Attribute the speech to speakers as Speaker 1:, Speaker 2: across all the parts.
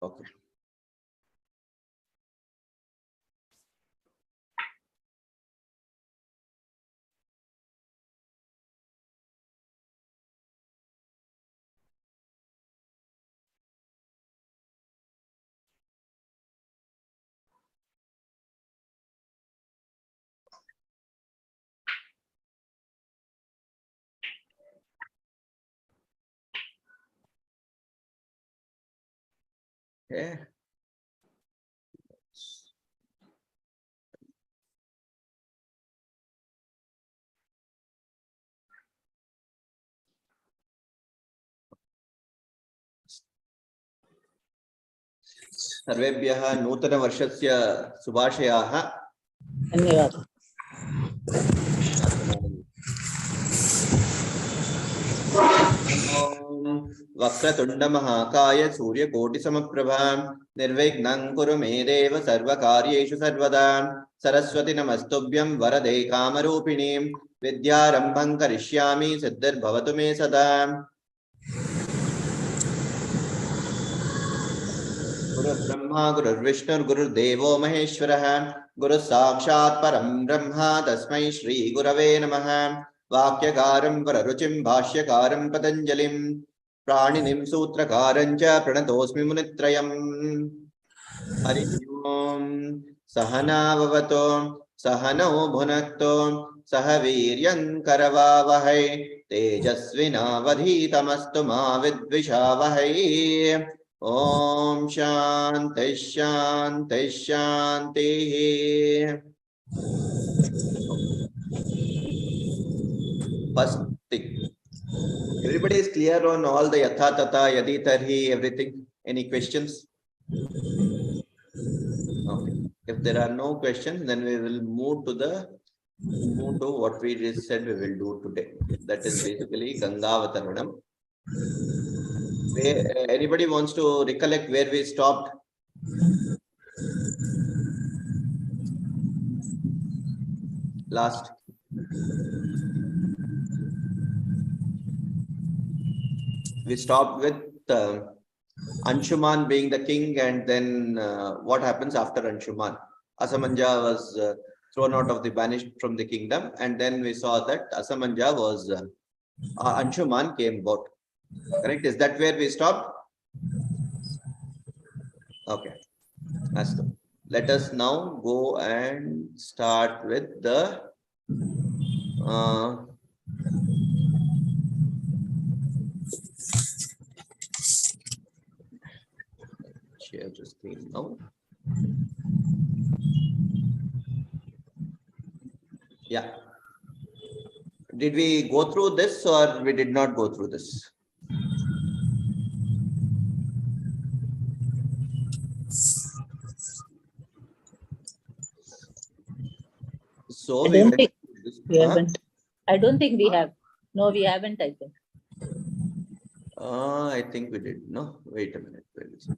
Speaker 1: Okay. Okay. सर्वेभ्यः नूतनवर्षस्य शुभाशयाः।
Speaker 2: धन्यवादः।
Speaker 1: वक्रतुण्डमहाकाय सूर्यकोटिसमप्रभा निर्विघ्नं कुरु मे देव सर्वकार्येषु सर्वदा। सरस्वती नमस्तुभ्यं वरदे कामरूपिणीं विद्यारम्भं करिष्यामि सिद्धिर्भवतु मे सदा। गुरुर्ब्रह्मा गुरुर्विष्णुर्गुरुर्देवो महेश्वरः गुरुः साक्षात् परं ब्रह्म तस्मै श्री गुरवे नमः। वाक्यकारं वररुचिं भाष्यकारं पतञ्जलिं प्राणिनिं सूत्रकारं च प्रणतोऽस्मि मुनित्रयम्। हरि ओं सहना भवतु सहनौ भुनक्तु सह वीर्यं करवावहै तेजस्विनावधीतमस्तु मा विद्विषावहै। ओम शांति शांति शांति। First thing, everybody is clear on all the yatha tata yadi tarhi everything. Any questions? Okay. If there are no questions, then we will move to what we just said we will do today. That is basically Ganga Vataranam. Anybody wants to recollect where we stopped? Last. We stopped with Anshuman being the king, and then what happens after Anshuman? Asamanja was thrown out of the banished from the kingdom, and then we saw that Asamanja was Anshuman came about. Correct? Is that where we stopped? Okay. Let us now go and start with the share the screen now. Yeah. Did we go through this or we did not go through this? So
Speaker 2: I don't think we haven't. I don't think we have. No, we haven't, I think.
Speaker 1: I think we did. No, wait a minute. Wait a second.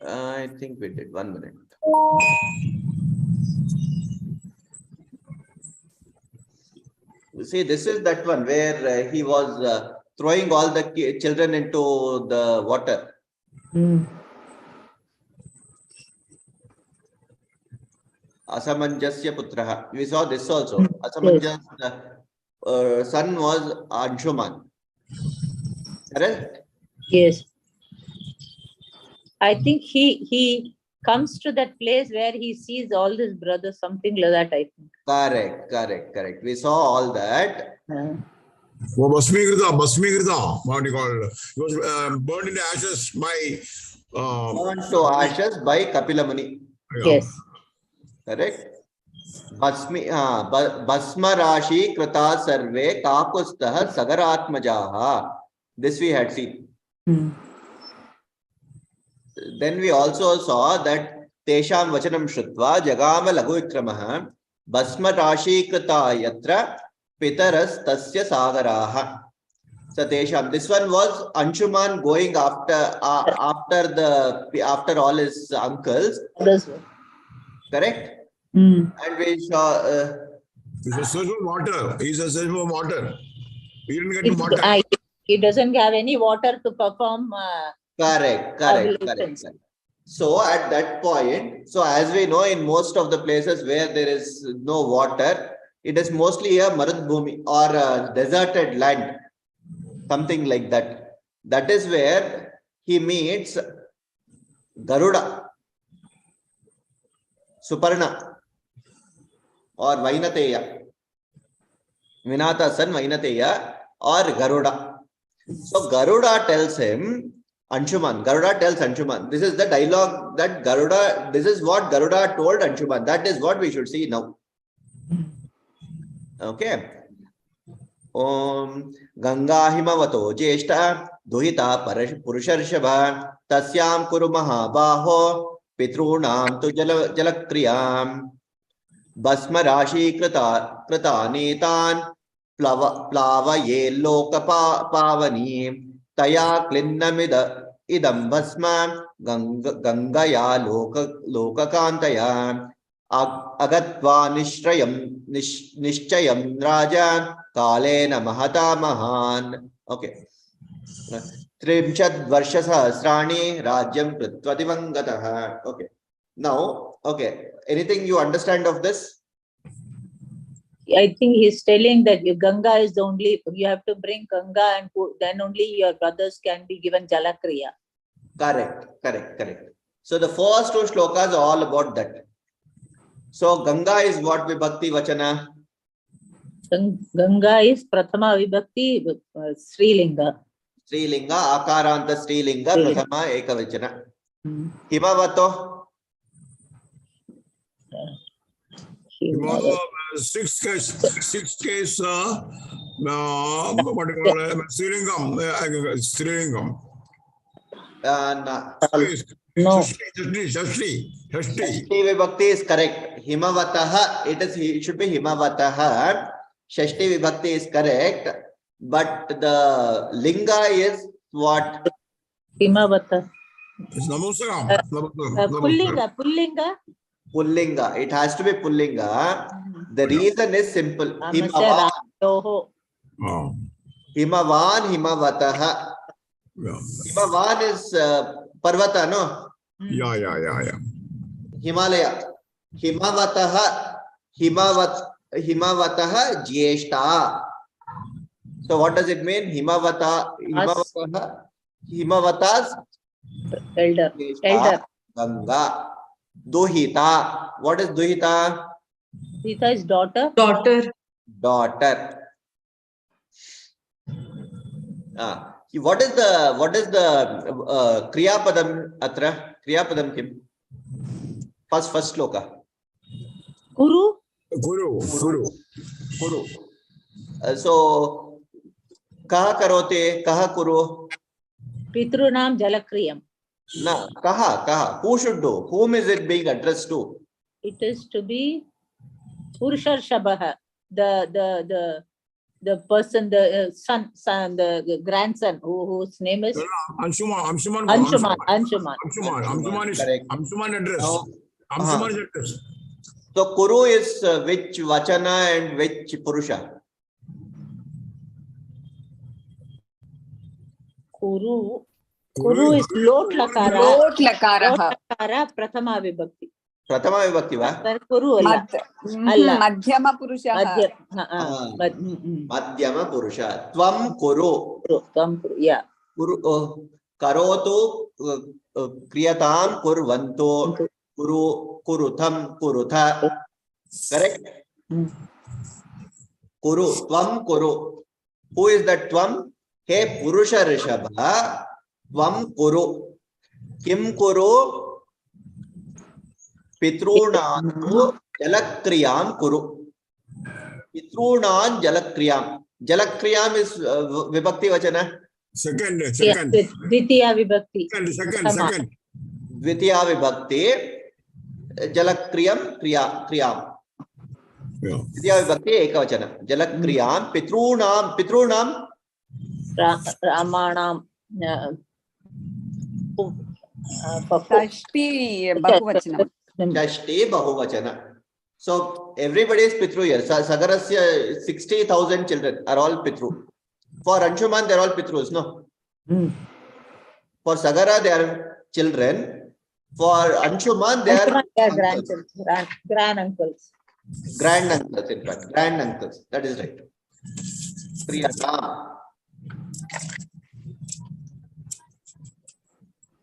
Speaker 1: I think we did. 1 minute. You see, this is that one where he was throwing all the children into the water. Asamanjasya putraha. We saw this also. Asamanjasya son was Anshuman. Correct?
Speaker 2: Yes. I think he comes to that place where he sees all his brothers, something like that, I think.
Speaker 1: Correct. We saw all that.
Speaker 3: Basmikrita, what do you call it? He was burned into ashes by...
Speaker 1: Burned to ashes by Kapila Muni.
Speaker 2: Yes.
Speaker 1: Correct? Basma Rashi Krita Sarve Kakustah Sagaratmajaha. This we had seen. Then we also saw that Tesham Vachanam Shrutva Jagama Lagu Vikramaha Basma Rashi Krita Yatra Pitaras Tasya Sagaraha. So Tesham, this one was Anshuman going after all his uncles. Correct? And we saw
Speaker 3: He's a search for water. He's a search for water. He didn't get water.
Speaker 2: He doesn't have any water to perform.
Speaker 1: Correct.
Speaker 2: Ovulations.
Speaker 1: So at that point, so as we know, in most of the places where there is no water, it is mostly a Marudbhumi or a deserted land, something like that. That is where he meets Garuda, Suparna, or Vainateya, Vinata's son Vainateya, or Garuda. So Garuda tells him, Anshuman, Garuda tells Anshuman, this is the dialogue that Garuda, this is what Garuda told Anshuman. That is what we should see now. Okay. Om Ganga Himavato Jeshta Duhita Purusharshava Tasyam-4 Baho Pitrunam tu Jalakriyam Basma Rashi Krita Netan Plava Ye Loka Pavani Taya Klinnamida Idam Basma Gangaya Loka Kantaya Agatva Nishchayam Raja Kalena Mahata Mahan. Okay. Trimchad Varsha Sahasrani Rajyam Pritvativangataha. Okay. Now, okay. Anything you understand of this?
Speaker 2: I think he's telling that Ganga is the only, you have to bring Ganga and then only your brothers can be given Jalakriya.
Speaker 1: Correct. So the first two shlokas are all about that. So Ganga is what Vibhakti Vachana?
Speaker 2: Ganga is Prathama Vibhakti Srilinga.
Speaker 1: Srilinga, Akaranta Srilinga, Prathama Ekavachana. Himavato?
Speaker 3: Six case, what do you call it? Srilingam.
Speaker 2: No.
Speaker 3: Shashti
Speaker 1: Vibhakti is correct. Himavataha, it should be Himavataha. Shashti Vibhakti is correct. But the Linga is what?
Speaker 2: Himavata.
Speaker 3: It's Namusagam.
Speaker 1: Pullinga. It has to be Pullinga. The reason is simple. Himavan, Himavataha. Himavan is Parvata, no?
Speaker 3: Yeah.
Speaker 1: Himalaya. Himavataha Jyeshta. So what does it mean? Himavata's
Speaker 2: elder.
Speaker 1: Ganga. Duhita. What is Duhita?
Speaker 2: Duhita is daughter.
Speaker 1: What is the Kriya Padam atra? Kriya Padam kim? First sloka.
Speaker 2: Guru.
Speaker 1: So kaha karote, kaha kuru?
Speaker 2: Pitrunam Jalakriyam.
Speaker 1: Na, kaha. Who should do? Whom is it being addressed to?
Speaker 2: It is to be Purusharshabha, the person, the son, the grandson, whose name is
Speaker 3: Anshuman address. Anshuman address.
Speaker 1: So Kuru is which Vachana and which Purusha?
Speaker 2: Kuru is Lot Lakara. Prathama Vibhakti.
Speaker 1: Va?
Speaker 2: Kuru alla.
Speaker 4: Madhyama Purusha.
Speaker 1: Madhyama Purusha. Tvam Kuru.
Speaker 2: Yeah.
Speaker 1: Kuru Karotu Kriyatam Kurvanto. Kurutham Kurutha. Correct? Kuru. Tvam Kuru. Who is that Tvam? He Purusha Rishabha. Tvam Kuru. Kim Kuru? Pitrunam Jalakriyam Kuru. Pitrunam Jalakriyam. Jalakriyam is Vibhakti Vachana.
Speaker 3: Second.
Speaker 2: Dvitiya Vibhakti.
Speaker 3: Second.
Speaker 1: Dvitiya Vibhakti. Jalakriyam Kriyam. Dvitiya Vibhakti Ekavachana. Jalakriyam. Pitrunam.
Speaker 2: Ramanam.
Speaker 4: Shashti Bahuvachana.
Speaker 1: Shashti Bahuvachana. So everybody is Pitru here. Sagarasya 60,000 children are all Pitru. For Anshuman, they are all Pitrus, no? For Sagara, they are children. For Anshuman, they are
Speaker 2: grandchildren, grand uncles.
Speaker 1: Grand uncles, in fact. Grand uncles. That is right. Priyata.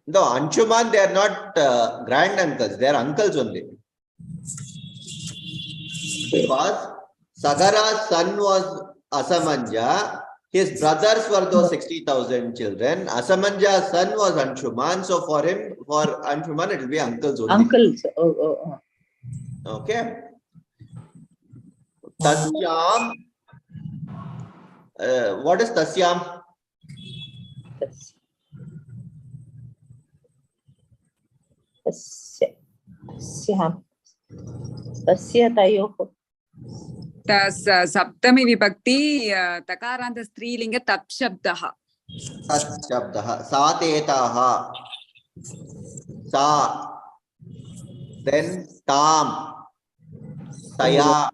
Speaker 1: No, Anshuman, they are not grand uncles. They are uncles only. Because Sagara's son was Asamanja. His brothers were those 60,000 children. Asamanja's son was Anshuman. So for him, for Anshuman, it will be uncles only.
Speaker 2: Uncles. Oh.
Speaker 1: Okay. Tasyam. What is Tasyam?
Speaker 2: Tasya tayoh.
Speaker 4: सप्तमी विभक्ति तकारान्त स्त्रीलिंग तत् शब्दः
Speaker 1: सातेताः सा then tam taya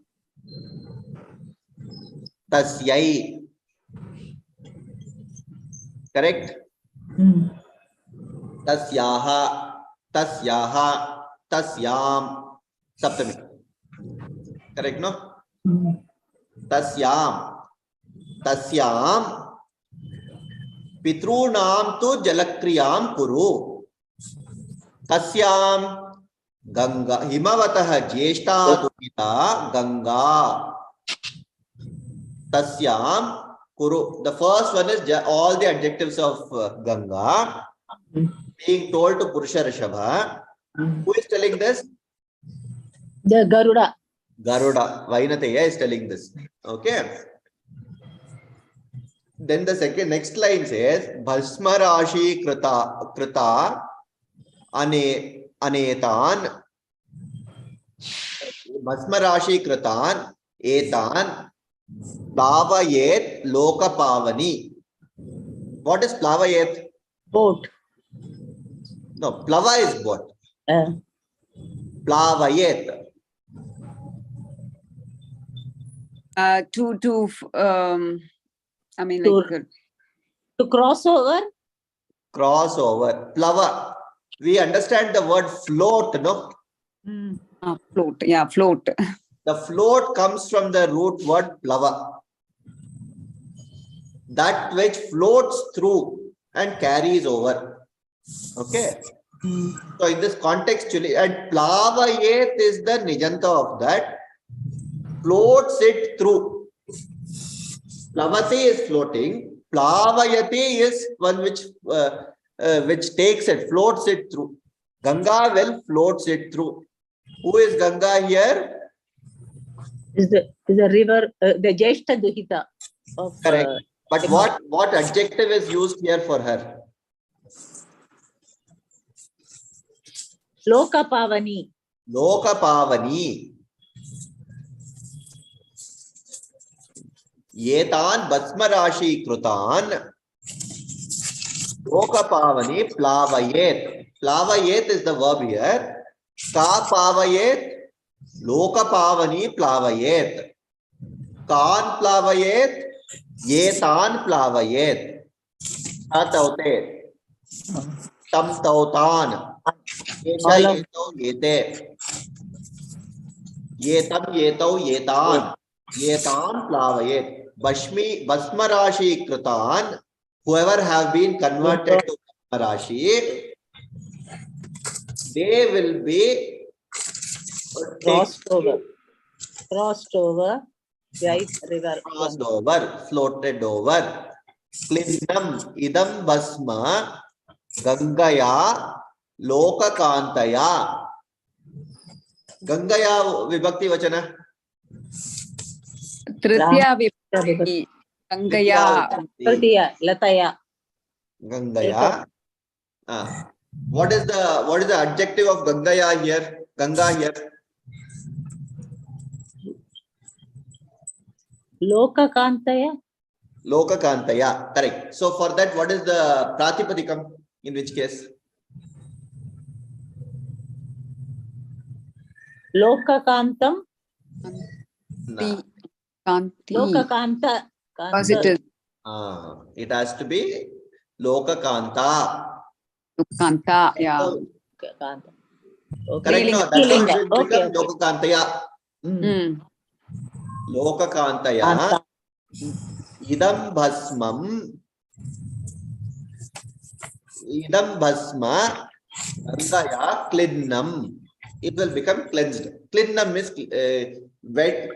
Speaker 1: tasyai correct tasyaha tasyam saptami correct no tasyam pitrunam tu jalakriyam kuru tasyam Ganga himavatah jyeshta dupita Ganga tasyam kuru. The first one is all the adjectives of Ganga being told to Purusha Rishabha. Who is telling this?
Speaker 2: The Garuda.
Speaker 1: Vainateya is telling this. Okay. Then the next line says Bhasmarashi krita anetan Bhasmarashi kritan etan plavayet lokapavani. What is plavayet?
Speaker 2: Boat.
Speaker 1: No, plava is what? Plavayet.
Speaker 4: I mean
Speaker 2: to cross over.
Speaker 1: Plava. We understand the word float, no?
Speaker 4: Float. Yeah, float.
Speaker 1: The float comes from the root word plava. That which floats through and carries over. Okay. So in this context, and plavayet is the nijanta of that. Floats it through. Plavate is floating. Plavayati is one which takes it, floats it through. Ganga well floats it through. Who is Ganga here?
Speaker 2: Is the river, the Jeshta Duhita.
Speaker 1: Correct. But what adjective is used here for her?
Speaker 2: Lokapavani.
Speaker 1: Lokapavani. Yetan Bhasmarashi Krutan Lokapavani Plavayet. Plavayet is the verb here. Ka Pavayet Lokapavani Plavayet. Kan Plavayet Yetan Plavayet. Ataute Tam Tautan Yesha Yetau Yete Yetam Yetau Yetan Yetan Plavayet. Bhasmarashi Kritan, whoever have been converted to Bhasmarashi, they will be
Speaker 2: crossed over, right river.
Speaker 1: Crossed over, floated over. Klindam idam Bhasma Gangaya Lokakantaya. Gangaya vibhakti vachana.
Speaker 4: Tritiya vibhakti. Gangaya.
Speaker 2: Lataya.
Speaker 1: Gangaya. What is the adjective of Gangaya here? Ganga here.
Speaker 2: Lokakantaya.
Speaker 1: Lokakantaya. Correct. So for that, what is the Pratipadikam? In which case?
Speaker 2: Lokakantam
Speaker 1: Na.
Speaker 4: Kanti.
Speaker 2: Lokakanta.
Speaker 4: Positive.
Speaker 1: It has to be Lokakanta.
Speaker 4: Kanta. Yeah.
Speaker 2: Kanta.
Speaker 1: Correct? No, that's how it will become Lokakantaya.
Speaker 4: Mm.
Speaker 1: Lokakantaya.
Speaker 2: Kanta.
Speaker 1: Idam bhasmam. Idam bhasma. Gangaya klinnam. It will become cleansed. Klinnam is wet.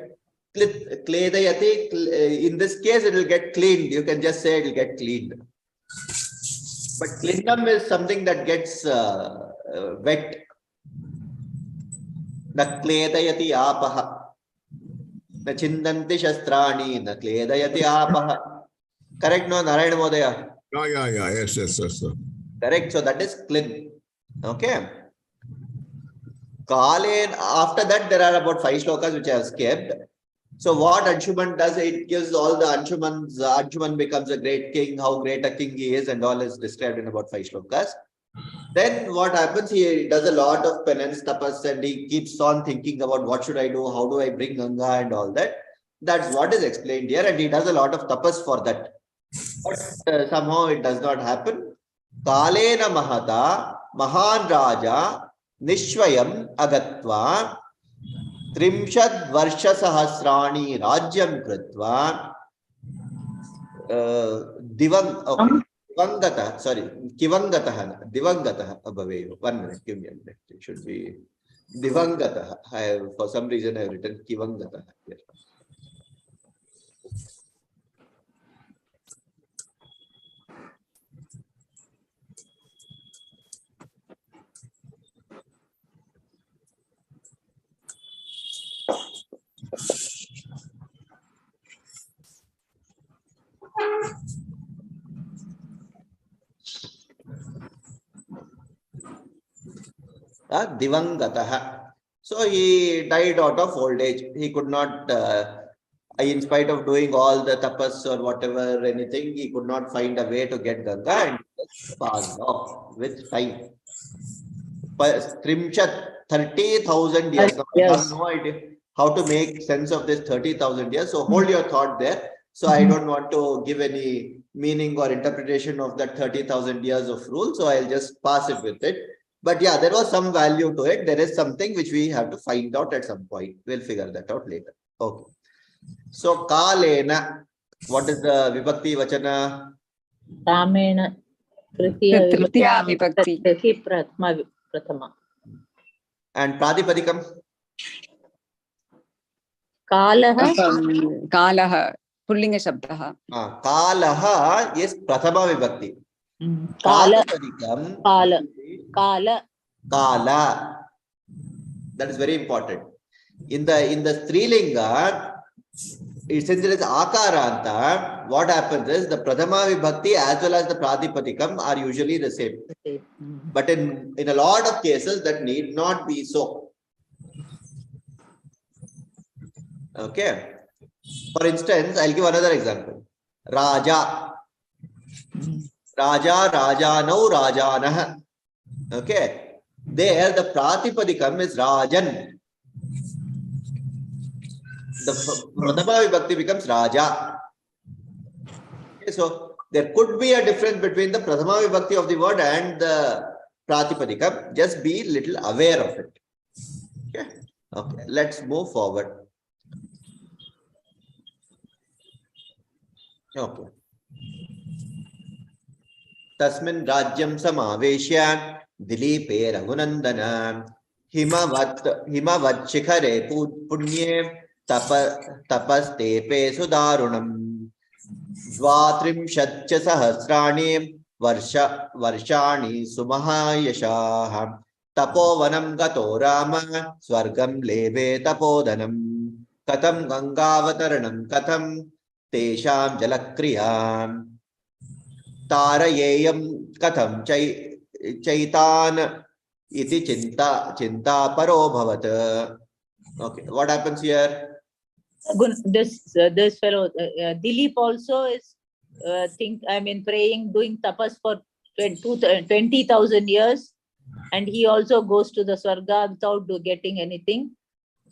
Speaker 1: Kledayati. In this case, it will get cleaned. You can just say it will get cleaned. But klinnam is something that gets wet. Na kledayati apaha. Na chindanti shastrani. Na kledayati apaha. Correct, no, Narayana Modaya?
Speaker 3: Yeah. Yes, sir.
Speaker 1: Correct. So that is clean. Okay. Kalen, after that, there are about 5 shlokas which I have skipped. So what Anshuman does, it gives all the Anshumans, Anshuman becomes a great king, how great a king he is, and all is described in about 5 shlokas. Then what happens, he does a lot of penance, tapas, and he keeps on thinking about what should I do, how do I bring Ganga and all that. That's what is explained here, and he does a lot of tapas for that. But somehow it does not happen. Kalena Mahata, Mahan Raja, Nishvayam Agatva, Trimshad Varsha Sahasrani Rajyam Kritva, Divangata, sorry, Kivangataha, Divangataha Abhaveyo. 1 minute, give me a minute. It should be Divangataha. For some reason, I have written Kivangataha here. Divangataha. So he died out of old age. He could not, in spite of doing all the tapas or whatever, anything, he could not find a way to get Ganga and passed off with time. Trimshat, 30,000 years. Now, I have no idea how to make sense of this 30,000 years. So hold your thought there. So I don't want to give any meaning or interpretation of that 30,000 years of rule. So I'll just pass it with it. But yeah, there was some value to it. There is something which we have to find out at some point. We'll figure that out later. Okay. So Kalena, what is the Vibhakti Vachana?
Speaker 2: Ramena Tritiya
Speaker 4: Vibhakti.
Speaker 2: Prathama.
Speaker 1: And Pradipadikam?
Speaker 4: Kalaha. Pullinga Shabdaha.
Speaker 1: Kalaha is Prathama Vibhakti.
Speaker 2: Kala.
Speaker 1: That is very important. In the Strilinga, since there is Akaranta, what happens is the Prathama Vibhakti as well as the Pradipadikam are usually the same. But in a lot of cases, that need not be so. Okay. For instance, I'll give another example. Raja. Raja, Rajanau, Rajanah. Okay. There, the Pratipadikam is Rajan. The Prathama Vibhakti becomes Raja. Okay, so there could be a difference between the Prathama Vibhakti of the word and the Pratipadikam. Just be little aware of it. Okay. Okay. Let's move forward. Okay. Tasmin Rajyam Samaveshya Dilipe Raghunandana Himavat Shikhare Punye Tapastepe Sudarunam Dvatrimshatcha Sahasrani Varshani Sumahayashaha Tapovanam Gato Rama Swargam Leve Tapodanam Katam Gangavataranam Katam Tesham Jalakriyam Tarayeyam Katham Chaitan iti Chinta Paro Bhavat. Okay, what happens here?
Speaker 2: This fellow Dilip also is praying, doing tapas for 20,000 years, and he also goes to the Swarga without getting anything.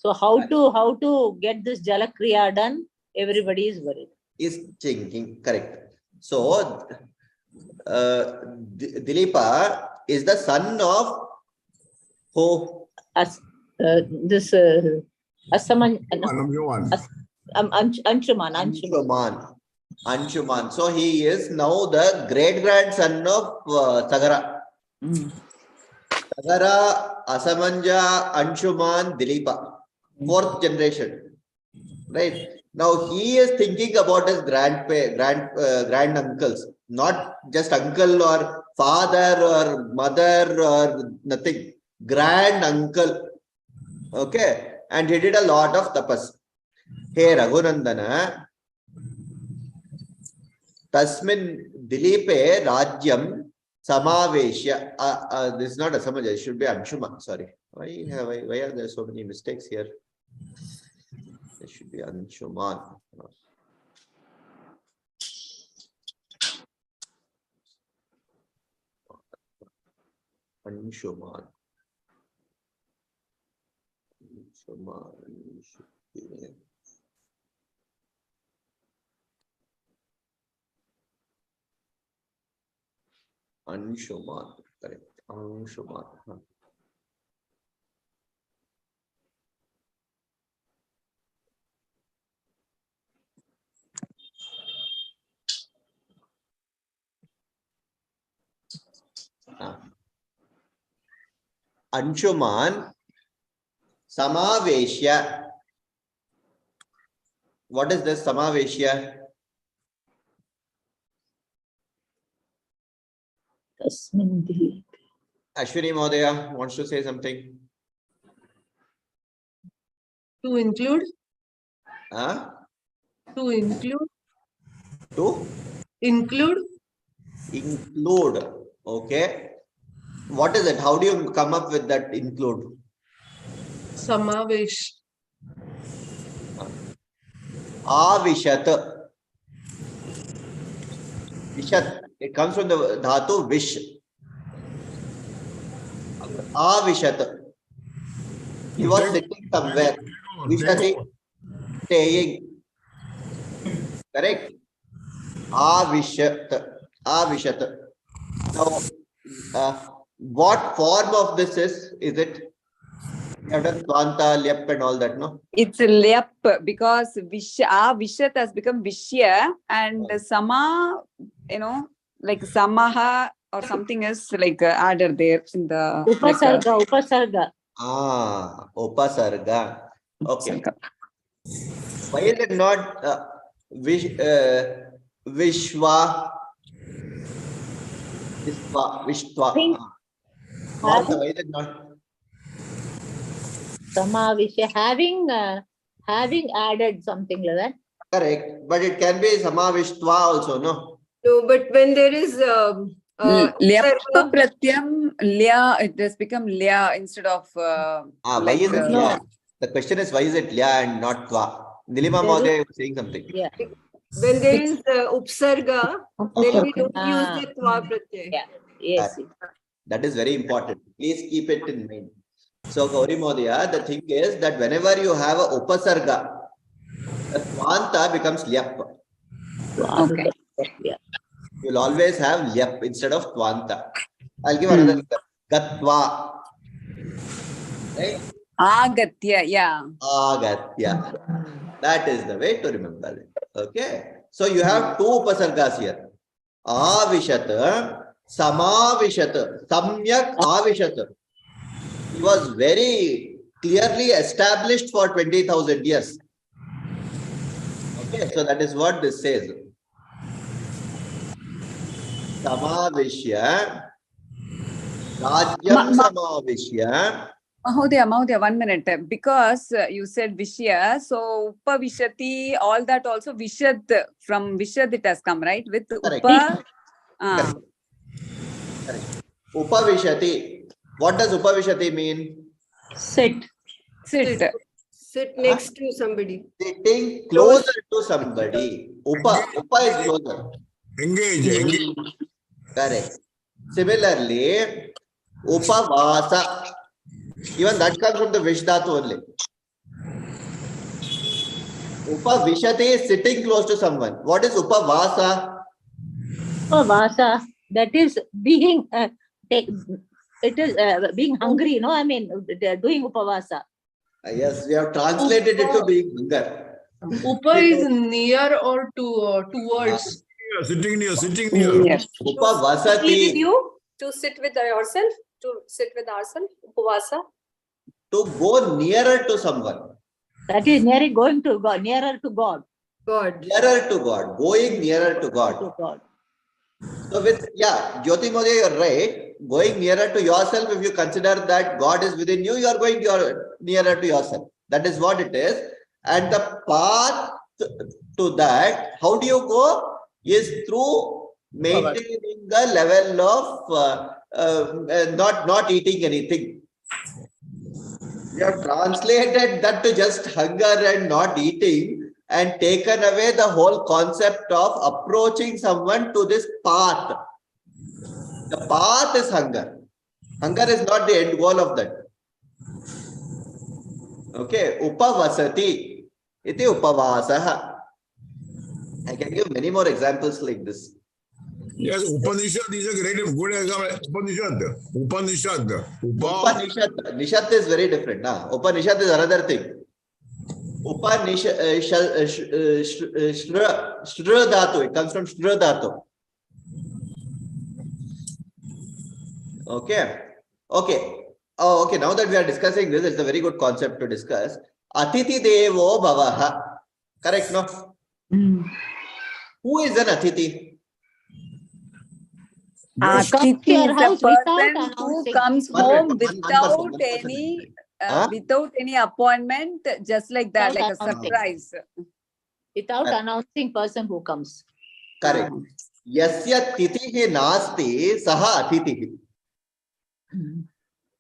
Speaker 2: So how to get this Jalakriya done? Everybody is worried.
Speaker 1: Is thinking, correct. So, Dilipa is the son of who?
Speaker 2: This Asaman, Anshuman.
Speaker 1: Anshuman. So he is now the great grandson of Sagara. Sagara, Asamanja, Anshuman, Dilipa. 4th generation. Right. Now he is thinking about his grand uncles, not just uncle or father or mother or nothing. Grand uncle. Okay. And he did a lot of tapas. Hey Raghunandana, Tasmin Dilipe Rajyam Samaveshya. This is not Asamaja, it should be Anshuman. Sorry. Why are there so many mistakes here? There should be Anshuman. Anshuman. Anshuman, correct. Anshuman. Anshuman Samaveshya. What is this Samaveshya? Ashwini Mahodaya wants to say something.
Speaker 5: To include?
Speaker 1: Huh?
Speaker 5: To include?
Speaker 1: To?
Speaker 5: Include?
Speaker 1: Include. Okay. What is it? How do you come up with that include?
Speaker 5: Samavesh.
Speaker 1: Avishat. Vishat. It comes from the dhatu vish. Avishat. He was sitting somewhere. Vishati. Staying. Correct? Avishat. Avishat. Now, what form of this is? Is it? You have done Twanta, Lyap and all that, no?
Speaker 4: It's a Lyap because Vishat has become Vishya and Sama, like Samaha or something is like added there in the
Speaker 2: Upasarga, Upasarga.
Speaker 1: Upasarga. Okay. Why is it not Vishwa? Vishtwa. Why is it not?
Speaker 2: Samavisha, having added something like that.
Speaker 1: Correct, but it can be Samavishtva also, no?
Speaker 5: No, but when there is
Speaker 4: Lyap pratyam, Lya, it has become Lya instead of
Speaker 1: why is it Lya? The question is why is it Lya and not Tva? Nilima Mahodaya was saying something.
Speaker 2: Yeah.
Speaker 5: when there is upsarga, then we don't use the tva pratyay.
Speaker 2: Yeah. Yes.
Speaker 1: That is very important. Please keep it in mind. So Gauri Mahodaya, the thing is that whenever you have a upasarga, the Tvanta becomes Lyap.
Speaker 4: Okay.
Speaker 2: Yeah.
Speaker 1: You'll always have Lyap instead of Tvanta. I'll give another example. Gatva. Right?
Speaker 4: Agatya, yeah.
Speaker 1: Agatya. That is the way to remember it. Okay. So you have two upasargas here. Avishat, Samavishat, Samyak Avishat. He was very clearly established for 20,000 years. Okay, so that is what this says. Samavishya, Rajyam Samavishya.
Speaker 4: Mahodaya, 1 minute. Because you said Vishya, so Upavishati, all that also Vishad, from Vishad it has come, right? With
Speaker 1: Correct.
Speaker 4: Upa.
Speaker 1: Correct. Correct. Upavishati. What does Upavishati mean?
Speaker 2: Sit.
Speaker 5: Sit next to somebody.
Speaker 1: Sitting closer to somebody. Upa is closer.
Speaker 3: Engage.
Speaker 1: Correct. Similarly, Upavasa. Even that comes from the Vishdhatu only. Upavishati is sitting close to someone. What is upavasa?
Speaker 2: Upavasa, that is being, it is being hungry, no? I mean, they're doing upavasa.
Speaker 1: Yes, we have translated it to being hunger.
Speaker 6: Upa is near or towards.
Speaker 3: Sitting near.
Speaker 4: Yes.
Speaker 1: Upavasati.
Speaker 5: Be with you to sit with yourself, to sit with ourselves, upavasa.
Speaker 1: To go nearer to someone.
Speaker 2: That is going to God, nearer to God.
Speaker 5: God.
Speaker 1: Nearer to God. Going nearer to God.
Speaker 2: To God.
Speaker 1: So with, yeah, Jyoti Modi, you're right. Going nearer to yourself, if you consider that God is within you, you are going nearer to yourself. That is what it is. And the path to that, how do you go? Is through maintaining the level of not eating anything. We have translated that to just hunger and not eating and taken away the whole concept of approaching someone to this path. The path is hunger. Hunger is not the end goal of that. Okay, upavasati. Iti upavasaha. I can give many more examples like this.
Speaker 3: Yes, Upanishad is a great good example. Upanishad.
Speaker 1: Nishat is very different. Upanishad is another thing. Upanishad, shra dhatu. It comes from shra dhatu. Okay. Okay. Oh, okay. Now that we are discussing this, it's a very good concept to discuss. Atiti devo bhavaha. Correct, no? Who is an Atiti?
Speaker 4: Atiti
Speaker 2: your
Speaker 4: is a
Speaker 2: house without
Speaker 4: person who
Speaker 2: announcing.
Speaker 4: comes
Speaker 1: One
Speaker 4: home
Speaker 1: person,
Speaker 4: without
Speaker 1: one person.
Speaker 4: any
Speaker 1: Huh?
Speaker 4: without any appointment, just like that,
Speaker 2: Without
Speaker 4: like a
Speaker 2: announcing.
Speaker 4: surprise.
Speaker 2: Without announcing person who comes.
Speaker 1: Correct. Yasya titihi nasti saha atitihi.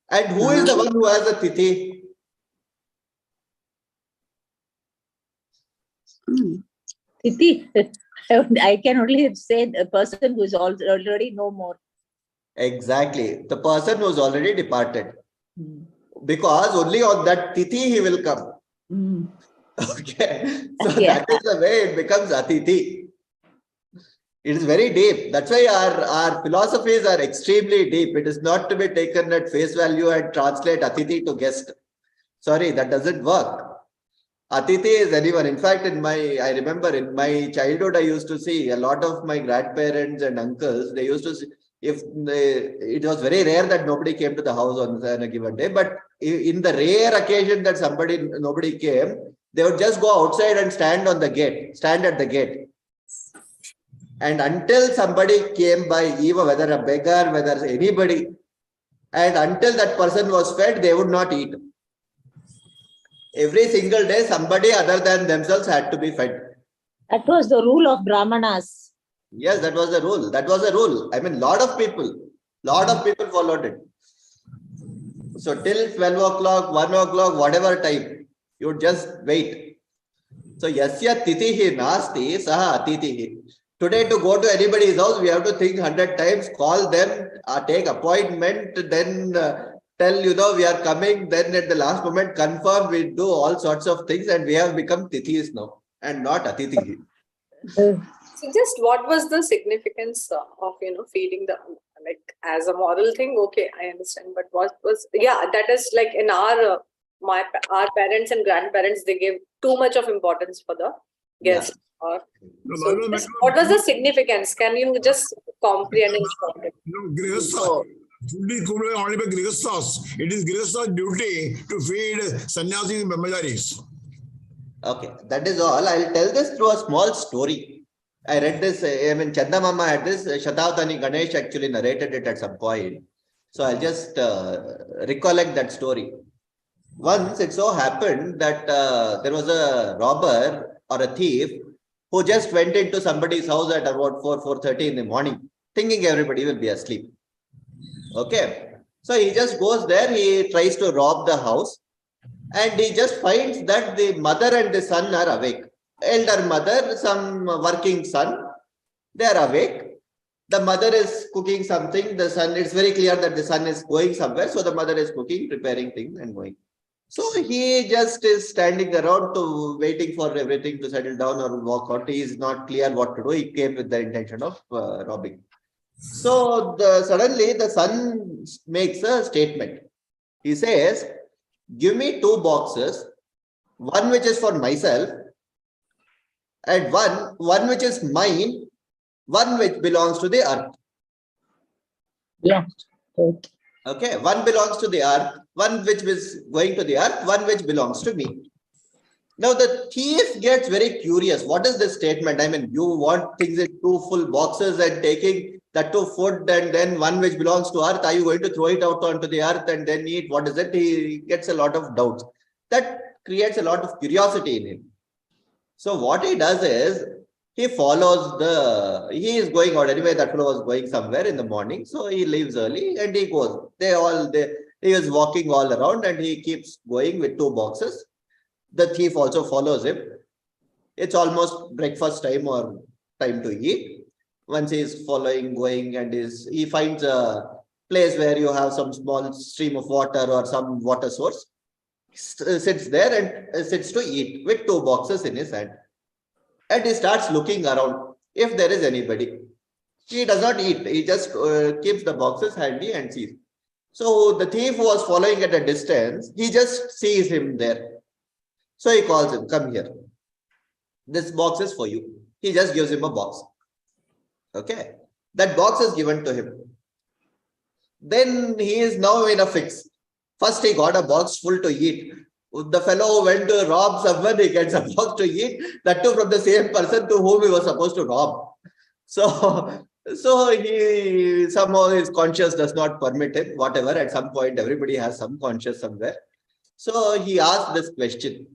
Speaker 1: And who is the one who has a tithi?
Speaker 2: Titi, I can only say the person who is already no more.
Speaker 1: Exactly. The person who is already departed. Because only on that tithi he will come. Okay. So that is the way it becomes Atithi. It is very deep. That's why our philosophies are extremely deep. It is not to be taken at face value and translate Atithi to guest. Sorry, that doesn't work. Atithi is anyone. In fact, I remember in my childhood, I used to see a lot of my grandparents and uncles. They used to see, it was very rare that nobody came to the house on a given day. But in the rare occasion that nobody came, they would just go outside and stand at the gate. And until somebody came by, even whether a beggar, whether anybody, and until that person was fed, they would not eat. Every single day, somebody other than themselves had to be fed.
Speaker 2: That was the rule of Brahmanas.
Speaker 1: Yes, that was the rule. That was the rule. I mean, lot of people followed it. So till 12 o'clock, 1 o'clock, whatever time, you would just wait. So yasya titihi nasti saha atitihi. Today, to go to anybody's house, we have to think 100 times, call them, take appointment, then tell, we are coming, then at the last moment, confirm, we do all sorts of things, and we have become tithis now, and not atitihi.
Speaker 5: So just what was the significance of, feeding the, like, as a moral thing? Okay, I understand. But what was, that is like in our parents and grandparents, they gave too much of importance for the guest. So what was the significance? Can you just comprehend in short?
Speaker 3: Only by Grihasthas. It is Grihastha's duty to feed sannyasis and brahmacharis.
Speaker 1: Okay, that is all. I'll tell this through a small story. I read this, Chanda Mama had this, Shatabdani Ganesh actually narrated it at some point. So I'll just recollect that story. Once it so happened that there was a robber or a thief who just went into somebody's house at about 4:30 in the morning, thinking everybody will be asleep. Okay. So he just goes there, he tries to rob the house, and he just finds that the mother and the son are awake. Elder mother, some working son, they are awake. The mother is cooking something, the son, it's very clear that the son is going somewhere. So the mother is cooking, preparing things and going. So he just is standing around to waiting for everything to settle down or walk out. He is not clear what to do. He came with the intention of robbing. So suddenly the son makes a statement. He says, give me 2 boxes, one which is for myself and one which is mine, one which belongs to the earth.
Speaker 2: Yeah. Okay.
Speaker 1: Okay, one belongs to the earth, one which is going to the earth, one which belongs to me. Now the thief gets very curious. What is this statement? I mean, you want things in 2 full boxes and taking that to food and then one which belongs to earth. Are you going to throw it out onto the earth and then eat? What is it? He gets a lot of doubts. That creates a lot of curiosity in him. So what he does is, he follows he is going out anyway. That fellow was going somewhere in the morning. So he leaves early and he goes. He is walking all around and he keeps going with 2 boxes. The thief also follows him. It's almost breakfast time or time to eat. Once he is following, going, and he finds a place where you have some small stream of water or some water source. Sits there and sits to eat with 2 boxes in his hand. And he starts looking around if there is anybody. He does not eat. He just keeps the boxes handy and sees. So the thief who was following at a distance, he just sees him there. So he calls him, come here. This box is for you. He just gives him a box. Okay. That box is given to him. Then he is now in a fix. First he got a box full to eat. The fellow who went to rob someone, he gets a box to eat. That too from the same person to whom he was supposed to rob. So he somehow his conscience does not permit him. Whatever, at some point everybody has some conscience somewhere. So he asked this question.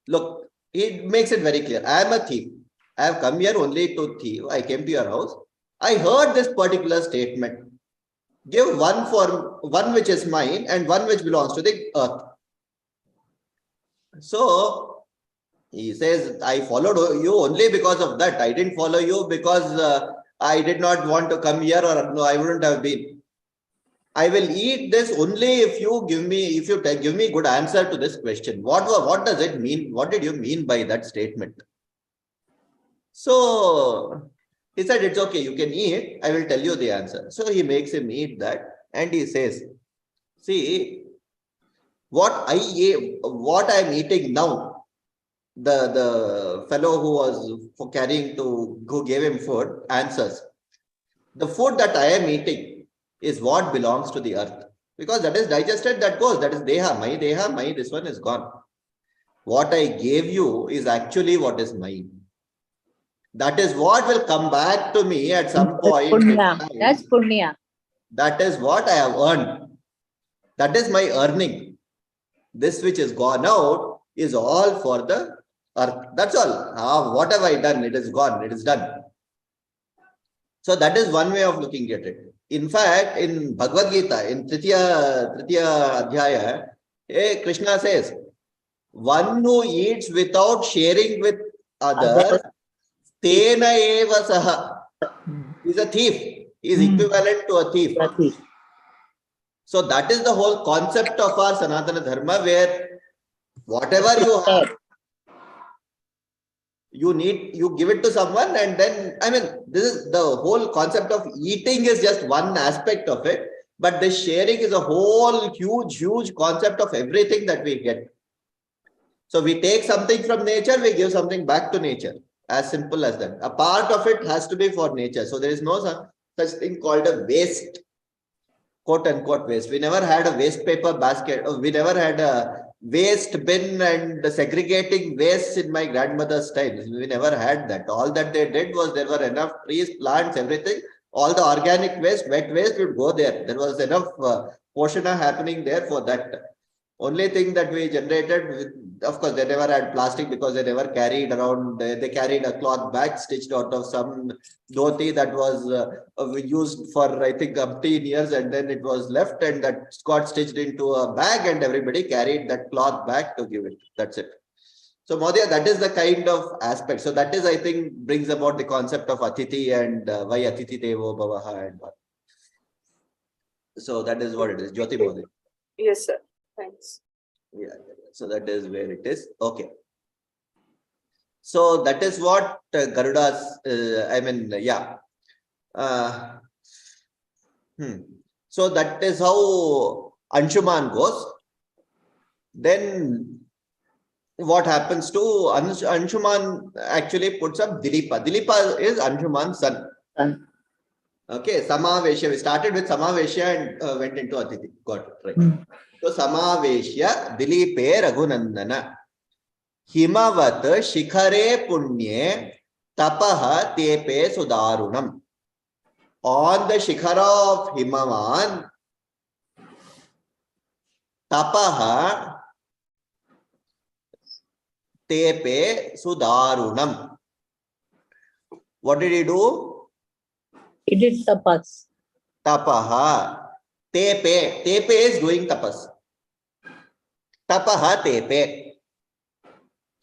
Speaker 1: Look, he makes it very clear. I am a thief. I have come here only to thief. I came to your house. I heard this particular statement. Give one which is mine and one which belongs to the earth. So he says, I followed you only because of that. I didn't follow you because I did not want to come here, or no, I wouldn't have been. I will eat this only if you give me good answer to this question. What does it mean? What did you mean by that statement? So he said, it's okay, you can eat. I will tell you the answer. So he makes him eat that and he says, see, what I am eating now, the fellow who gave him food answers, the food that I am eating is what belongs to the earth, because that is digested, that goes, that is deha, my, this one is gone. What I gave you is actually what is mine. That is what will come back to me at some point.
Speaker 2: Punya. That's punya.
Speaker 1: That is what I have earned. That is my earning. This which is gone out is all for the earth. That's all. What have I done? It is gone. It is done. So that is one way of looking at it. In fact, in Bhagavad Gita, in Tritiya Adhyaya, Krishna says, one who eats without sharing with others, Tena eva saha, is a thief. He is equivalent to a thief. So that is the whole concept of our Sanatana Dharma, where whatever you have, you give it to someone, and then, I mean, this is the whole concept of eating is just one aspect of it, but the sharing is a whole huge concept of everything that we get. So we take something from nature, we give something back to nature. As simple as that. A part of it has to be for nature. So there is no such thing called a waste, quote unquote waste. We never had a waste paper basket. We never had a waste bin and segregating waste in my grandmother's time. We never had that. All that they did was there were enough trees, plants, everything. All the organic waste, wet waste would go there. There was enough poshana happening there for that. Only thing that we generated, of course, they never had plastic because they never carried around. They carried a cloth bag stitched out of some dhoti that was used for, I think, 15 years, and then it was left, and that got stitched into a bag, and everybody carried that cloth bag to give it. That's it. So, Mahodaya, that is the kind of aspect. So that is, I think, brings about the concept of Atithi and why Atithi Devo Bhavaha and what. So that is what it is. Jyoti Mahodaya.
Speaker 5: Yes, sir. Thanks.
Speaker 1: Yeah, so that is where it is. Okay. So that is what Garuda's, yeah. So that is how Anshuman goes. Then what happens to Anshuman actually puts up Dilipa. Dilipa is Anshuman's son. Okay, Samaveshya. We started with Samaveshya and went into Atiti. Got it, right. So Samaveshya Dilipe Raghunandana. Himavat Shikhare Punye Tapaha Tepe Sudarunam. On the Shikhara of Himavan, Tapaha Tepe Sudarunam. What did he do?
Speaker 2: He did tapas.
Speaker 1: Tapaha. Tepe. Tepe is doing tapas. Tapaha Tepe.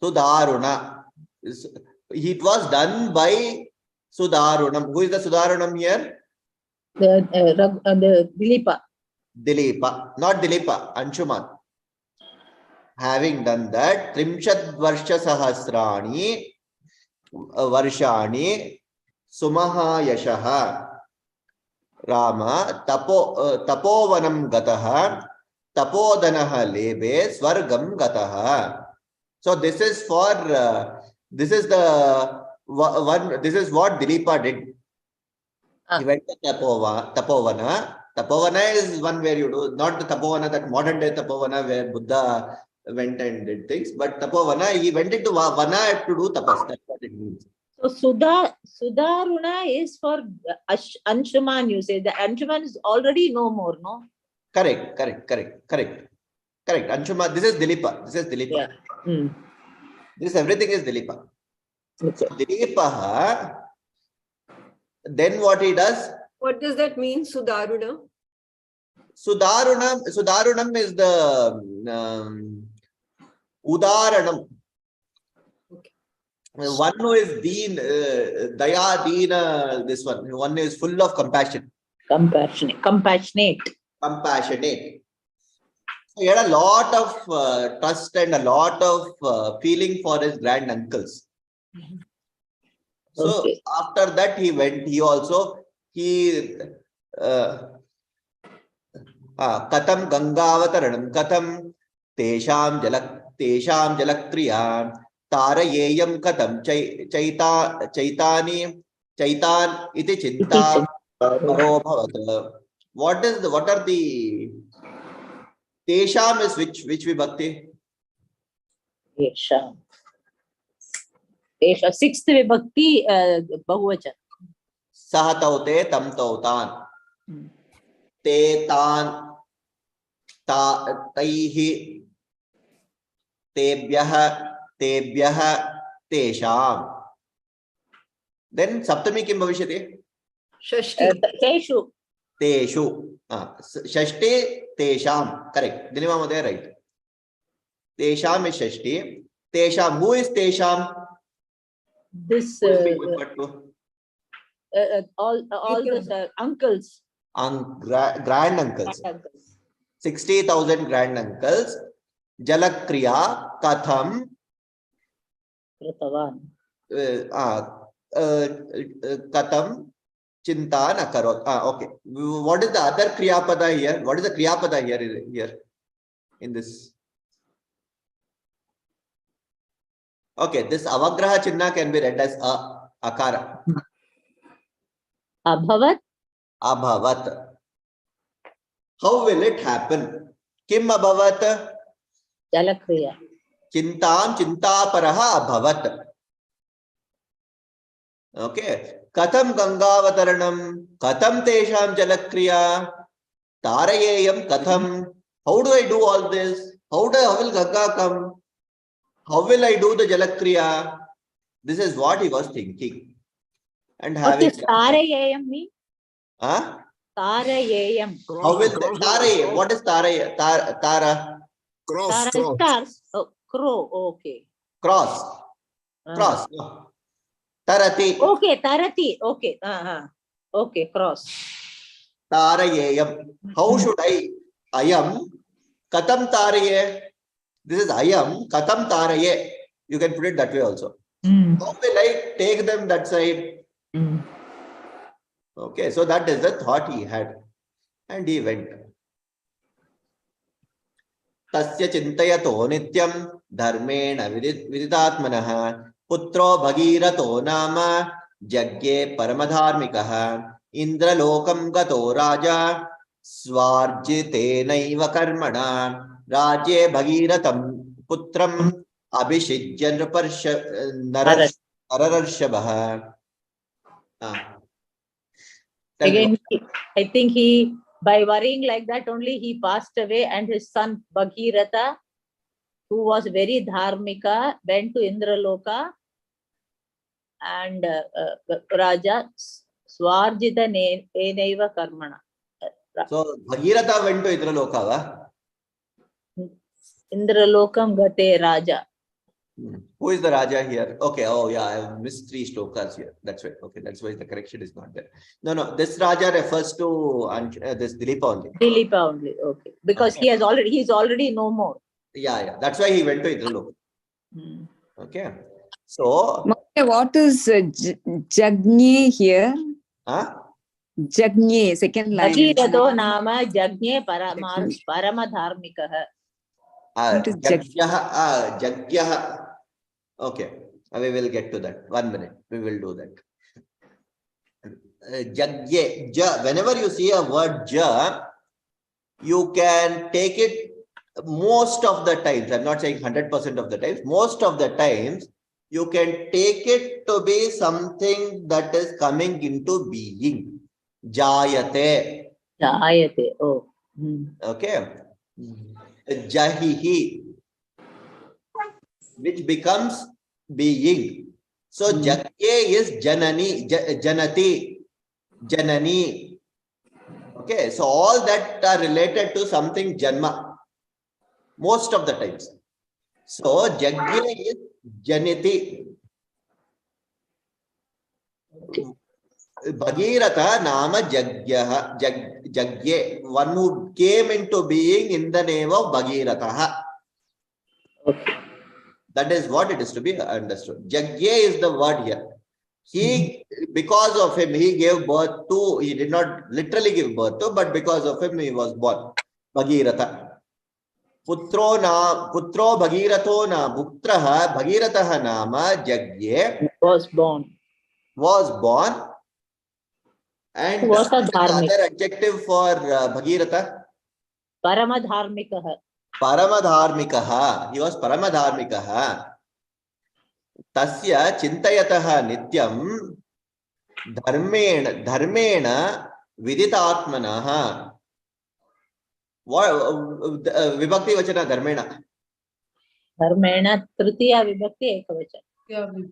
Speaker 1: Sudaruna. It was done by Sudarunam. Who is the Sudarunam here?
Speaker 2: The Dilipa.
Speaker 1: Dilipa. Not Dilipa. Anshuman. Having done that, Trimshad Varsha Sahasrani Varshani Sumahayashaha Rama Tapovanam Gataha Tapodanaha Lebe Swargam Gataha. So this is for this is the one. This is what Dilipa did. He went to Tapovana. Tapovana is one where you do not the Tapovana, that modern day Tapovana where Buddha went and did things, but Tapovana, he went into Vana to do tapas. That's what it means.
Speaker 2: So Sudaruna is for Anshuman. You say the Anshuman is already no more, no?
Speaker 1: Correct. Anshuman. This is Dilipa.
Speaker 2: Yeah.
Speaker 1: This everything is Dilipa.
Speaker 2: Okay.
Speaker 1: So Dilipa. Then what he does?
Speaker 7: What does that mean, Sudaruna?
Speaker 1: Sudarunam is the Udaranam.
Speaker 7: Okay.
Speaker 1: One who is Daya, Deena, this one. One is full of compassion.
Speaker 2: Compassionate.
Speaker 1: So he had a lot of trust and a lot of feeling for his grand uncles. So
Speaker 2: Okay.
Speaker 1: after that he went, Katam Gangavataranam Katam Tesham Jalakriya Tarayeyam Katam Chaitan iti Chinta Paro Bhavat. What are the Tesham is which vibhakti?
Speaker 2: Tesham. Sixth vibhakti Bahuvachan.
Speaker 1: Sahataute tam tautan. Te tan taihi tebhyah tesham. Then Saptami kim bhavishyati?
Speaker 7: Shashti.
Speaker 2: Teshu.
Speaker 1: Shashti tesham. Correct. Dilima Madhya, right. Tesham is Shashti. Tesham. Who is tesham?
Speaker 2: This all the uncles.
Speaker 1: Grand uncles. 60,000 grand uncles. Jalakriya Katham. Katham Chinta Nakarot. Okay. What is the other Kriyapada here? What is the Kriyapada here in this? Okay, this Avagraha Chinna can be read as Akara.
Speaker 2: Abhavat.
Speaker 1: How will it happen? Kim Abhavat?
Speaker 2: Jalakriya.
Speaker 1: Chintam Chintaparaha Abhavat. Okay. Katham Gangavataranam, Katham Tesham Jalakriya, Tarayeyam Katham. How do I do all this? How will Ganga come? How will I do the Jalakriya? This is what he was thinking. And having.
Speaker 2: What does Tarayeyam mean? Tarayeyam.
Speaker 1: How will Tarayeyam? What is Tarayeyam? Tara?
Speaker 3: Cross.
Speaker 2: Stars. Oh, crow. Okay.
Speaker 1: Cross. No. Tarati.
Speaker 2: Okay, Tarati. Okay. Okay, cross.
Speaker 1: Tarayeyam. How should I? Ayam Katam taraye. This is ayam. Katam taraye. You can put it that way also. How will I take them that side? Okay, so that is the thought he had. And he went. Tasya chintayato nityam dharmena viditatmanah putro bhagirato nama jagye paramadharmikah indra lokam gato raja swarjitenaiva karmana rajye bhagiratam putram abhishijya nararshabah.
Speaker 2: Again, I think he, by worrying like that only, he passed away, and his son Bhagirath, who was very dharmika, went to Indraloka, and Raja Swarjita Enaiva Karmana.
Speaker 1: So Bhagirath went to Indraloka.
Speaker 2: Indralokam Gate Raja.
Speaker 1: Who is the Raja here? Okay, oh yeah, I have missed 3 shlokas here. That's right. Okay, that's why the correction is not there. No, this Raja refers to this Dilipa only.
Speaker 2: Dilipa only, okay. Because he is already no more.
Speaker 1: Yeah. That's why he went to Indraloka. Okay. So
Speaker 4: What is Jagnye here?
Speaker 1: Huh?
Speaker 4: Jagnye, second line.
Speaker 2: Bhagirato nama Jagnye Paramadharmikah.
Speaker 1: Jagyaha. Okay, we will get to that. 1 minute, we will do that. Jagye, ja. Whenever you see a word ja, you can take it most of the times. I'm not saying 100% of the times. Most of the times, you can take it to be something that is coming into being. Jayate.
Speaker 2: Jayate. Oh.
Speaker 1: Okay. Jahihi, which becomes being. So Jagye is Janani, Janati, Janani. Okay, so all that are related to something Janma, most of the times. So Jagye is Janiti. Bhagiratha nama Jagyaha, Jagye, one who came into being in the name of Bhagiratha.
Speaker 2: Okay.
Speaker 1: That is what it is to be understood. Jagye is the word here. He, because of him, he gave birth to, he did not literally give birth to, but because of him, he was born. Bhagiratha. Putro Bhagiratho na Putraha Bhagiratha nama Jagye
Speaker 2: Was born.
Speaker 1: And
Speaker 2: was a
Speaker 1: other adjective for Bhagiratha?
Speaker 2: Paramadharmikah.
Speaker 1: Paramadharmikaha. He was Paramadharmikaha. Tasya chintayataha nityam dharmena viditatmanaha. Vibhakti vachana dharmena.
Speaker 2: Dharmena tritiya vibhakti ekavachana.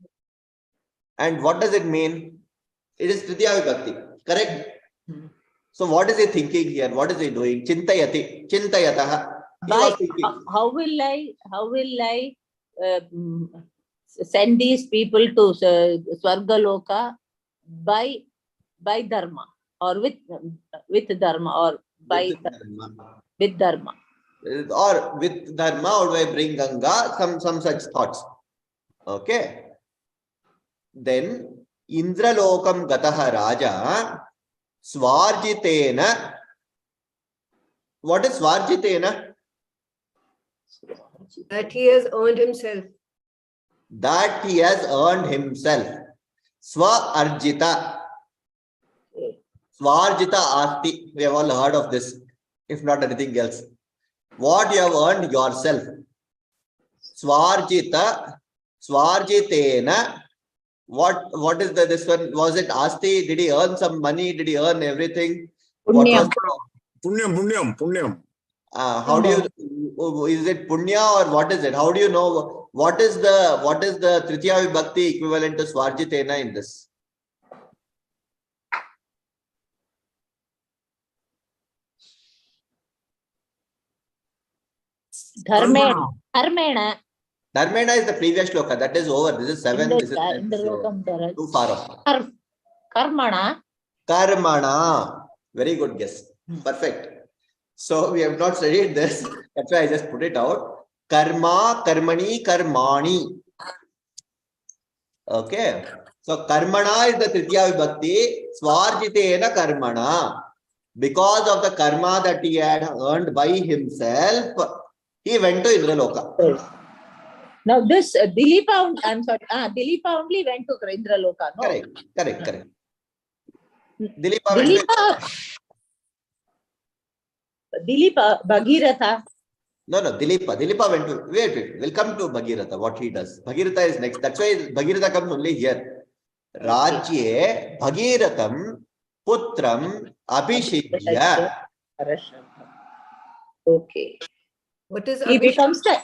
Speaker 1: And what does it mean? It is tritiya vibhakti. Correct? So what is he thinking here? What is he doing? Chintayati. Chintayataha.
Speaker 2: How will I send these people to Swargaloka by dharma, or with dharma, or with dharma,
Speaker 1: or with dharma, or by bring Ganga, some such thoughts. Okay. Then Indralokam Gataha Raja Swarjitena. What is Swarjitena?
Speaker 7: That he has earned himself.
Speaker 1: That he has earned himself. Swa-arjita. Swarjita asti. We have all heard of this, if not anything else. What you have earned yourself. Swarjita. Swarjitena. What is this one? Was it asti? Did he earn some money? Did he earn everything?
Speaker 2: Punyam.
Speaker 3: Punyam.
Speaker 1: How do you, is it punya or what is it? How do you know what is the Tritiya Vibhakti equivalent to Swarjitena in this?
Speaker 2: Dharmena.
Speaker 1: Dharmena is the previous shloka. That is over. This is 7. This is too far off.
Speaker 2: Karmana.
Speaker 1: Karmana. Very good guess. Perfect. So we have not studied this. That's why I just put it out. Karma, karmani, karmani. Okay. So karmana is the tritiya vibhakti. Swarjitena karmana. Because of the karma that he had earned by himself, he went to Indraloka.
Speaker 2: Now this Dilipa, I'm sorry, Dilipa only went to Indraloka. No?
Speaker 1: Correct. Dilipa went to
Speaker 2: Dilipa, Bhagiratha.
Speaker 1: No, Dilipa went to, wait, we'll come to Bhagiratha, what he does. Bhagiratha is next. That's why Bhagiratha comes only here. Rajye Bhagiratham Putram Abhishijya.
Speaker 2: Okay.
Speaker 7: What is
Speaker 2: He becomes the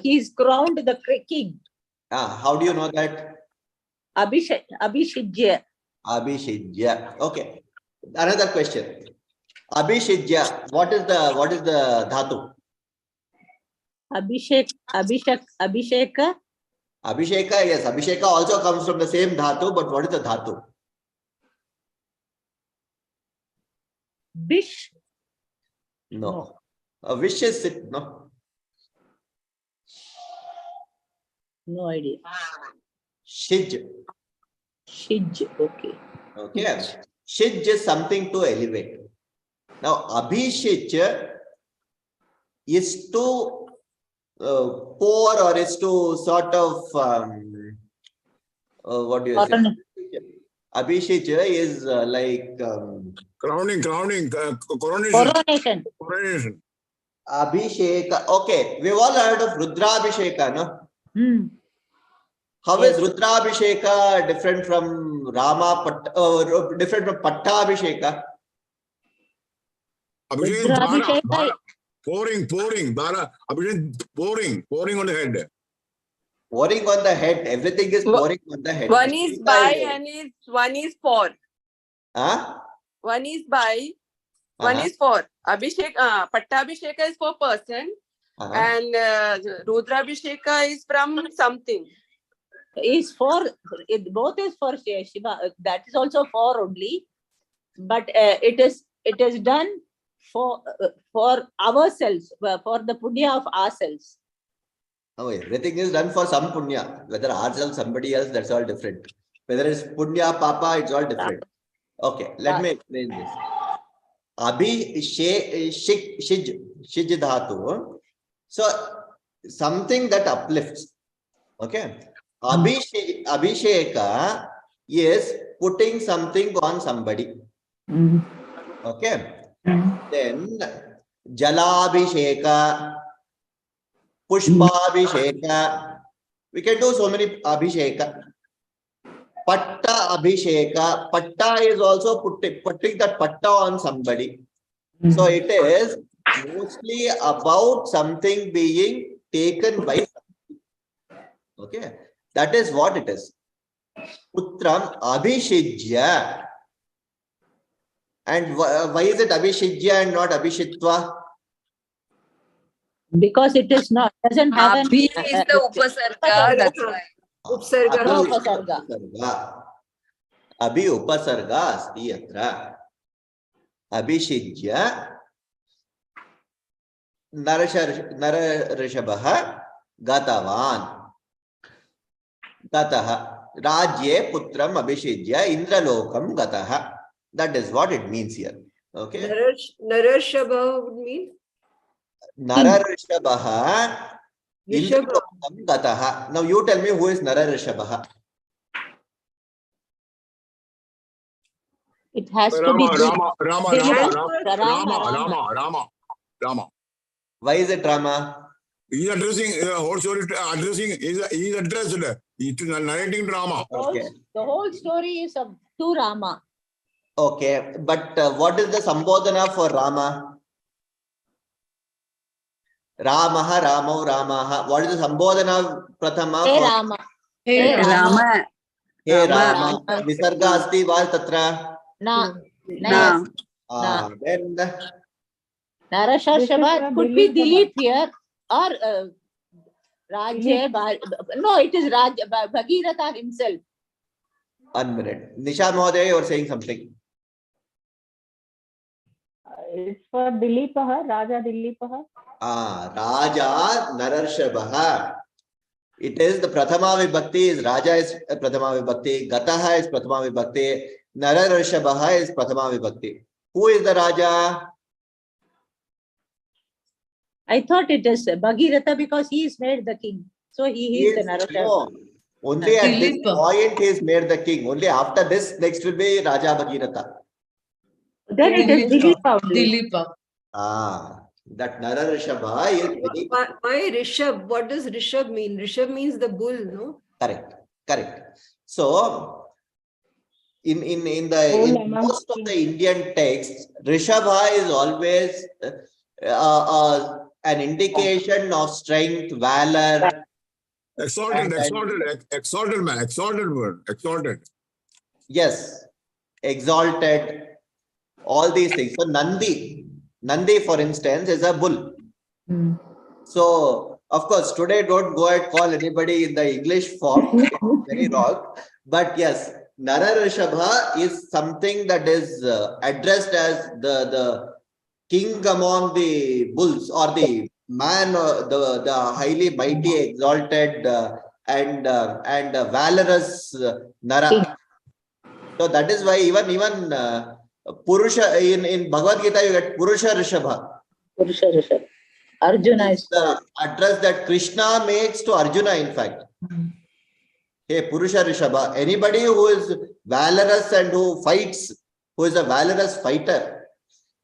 Speaker 2: he's crowned the king.
Speaker 1: How do you know that?
Speaker 2: Abhishijya.
Speaker 1: Okay. Another question. Abhishijya, what is the dhatu?
Speaker 2: Abhisheka.
Speaker 1: Abhisheka, yes. Abhisheka also comes from the same dhatu, but what is the dhatu?
Speaker 2: Bish.
Speaker 1: No. A wish is it, no?
Speaker 2: No idea.
Speaker 1: Shij.
Speaker 2: Okay.
Speaker 1: Shij is something to elevate. Now, Abhishij is to pour or is to sort of what do you say? Abhishij is like
Speaker 3: Crowning, coronation.
Speaker 1: Abhisheka. Okay, we've all heard of Rudrabhisheka, no? How is Rudrabhisheka different from different from Pattabhisheka?
Speaker 3: Abhishek, pouring, Dara, Abhishek, pouring on the head.
Speaker 1: Pouring on the head. Everything is pouring on the head.
Speaker 8: One is by and one is for. One is by, one is for. Abhishek, Pattabhisheka is for person, and Rudrabhisheka is from something.
Speaker 2: Is for both is for Shiva. That is also for only, but it is done for ourselves, for the punya of ourselves.
Speaker 1: Oh, everything is done for some punya, whether ourselves, somebody else, that's all different. Whether it's punya, papa, it's all different. Okay, let me explain this. Shij dhatu. So something that uplifts. Okay. Abhisheka is putting something on somebody. Okay. Then Jalabhisheka, Pushpabhisheka. We can do so many Abhisheka. Patta Abhisheka. Patta is also putting that patta on somebody. So it is mostly about something being taken by somebody. Okay. That is what it is. Putram Abhishijya. And why is it Abhishijya and not Abhishitva?
Speaker 2: Because it is not, doesn't have an...
Speaker 4: Abhi is the upasarga, that's why.
Speaker 7: Upsarga.
Speaker 1: Abhi upasarga asti atra. Abhishijya Nararishabha Gatavan. Gataha. Rajye Putram Abhishijya Indralokam Gataha. That is what it means here. Okay.
Speaker 7: Narashabha would mean?
Speaker 1: Nararishabha Indralokam Gataha. Now you tell me who is Nararishabha.
Speaker 2: It has to be
Speaker 3: Rama.
Speaker 1: Why is it Rama?
Speaker 3: He is addressing whole story. He is addressed. He is narrating drama.
Speaker 1: Okay.
Speaker 2: The whole story is to Rama.
Speaker 1: Okay, but what is the Sambodhana for Rama? Ramaha, Ramau, Ramaha. What is the Sambodhana Prathama
Speaker 2: Hey
Speaker 1: for
Speaker 2: Rama.
Speaker 4: Hey Rama.
Speaker 1: Hey Rama? Visarga asti va tatra?
Speaker 2: Na.
Speaker 1: Then
Speaker 2: Narashabha could be Dilip here or Rajya. No, it is Bhagiratha himself.
Speaker 1: 1 minute. Nisha Mohdaya, you are saying something.
Speaker 2: it's for Dilipaha, Raja Dilipaha.
Speaker 1: Raja Nararshabha. It is the Prathama Vibhakti is Raja is Prathama Vibhakti, Gataha is Prathama Vibhakti, Nararshabha is Prathama Vibhakti. Who is the Raja?
Speaker 2: I thought it is Bhagiratha because he is made the king. So he is the Narashabha.
Speaker 1: No. Only at this
Speaker 6: Dilipa.
Speaker 1: point he is made the king. Only after this, next will be Raja Bhagiratha.
Speaker 2: Then it is Dilipa only.
Speaker 6: Dilipa.
Speaker 1: That Nararshabha is very
Speaker 7: Why Rishabh? What does Rishabh mean? Rishabh means the bull, no?
Speaker 1: correct. So in most of the Indian texts, Rishabha is always an indication of strength, valor.
Speaker 3: Exalted man, exalted word, exalted.
Speaker 1: Yes, exalted, all these things. So Nandi, for instance, is a bull. So, of course, today don't go and call anybody in the English form. It's very wrong. But yes, Nararshabha is something that is addressed as the king among the bulls, or the man, the highly mighty, exalted and valorous Nara. So that is why even Purusha in Bhagavad Gita you get Purusha Rishabha.
Speaker 2: Purusha Rishabha. Arjuna is
Speaker 1: the address that Krishna makes to Arjuna, in fact. Hey, Purusha Rishabha. Anybody who is valorous and who fights, who is a valorous fighter,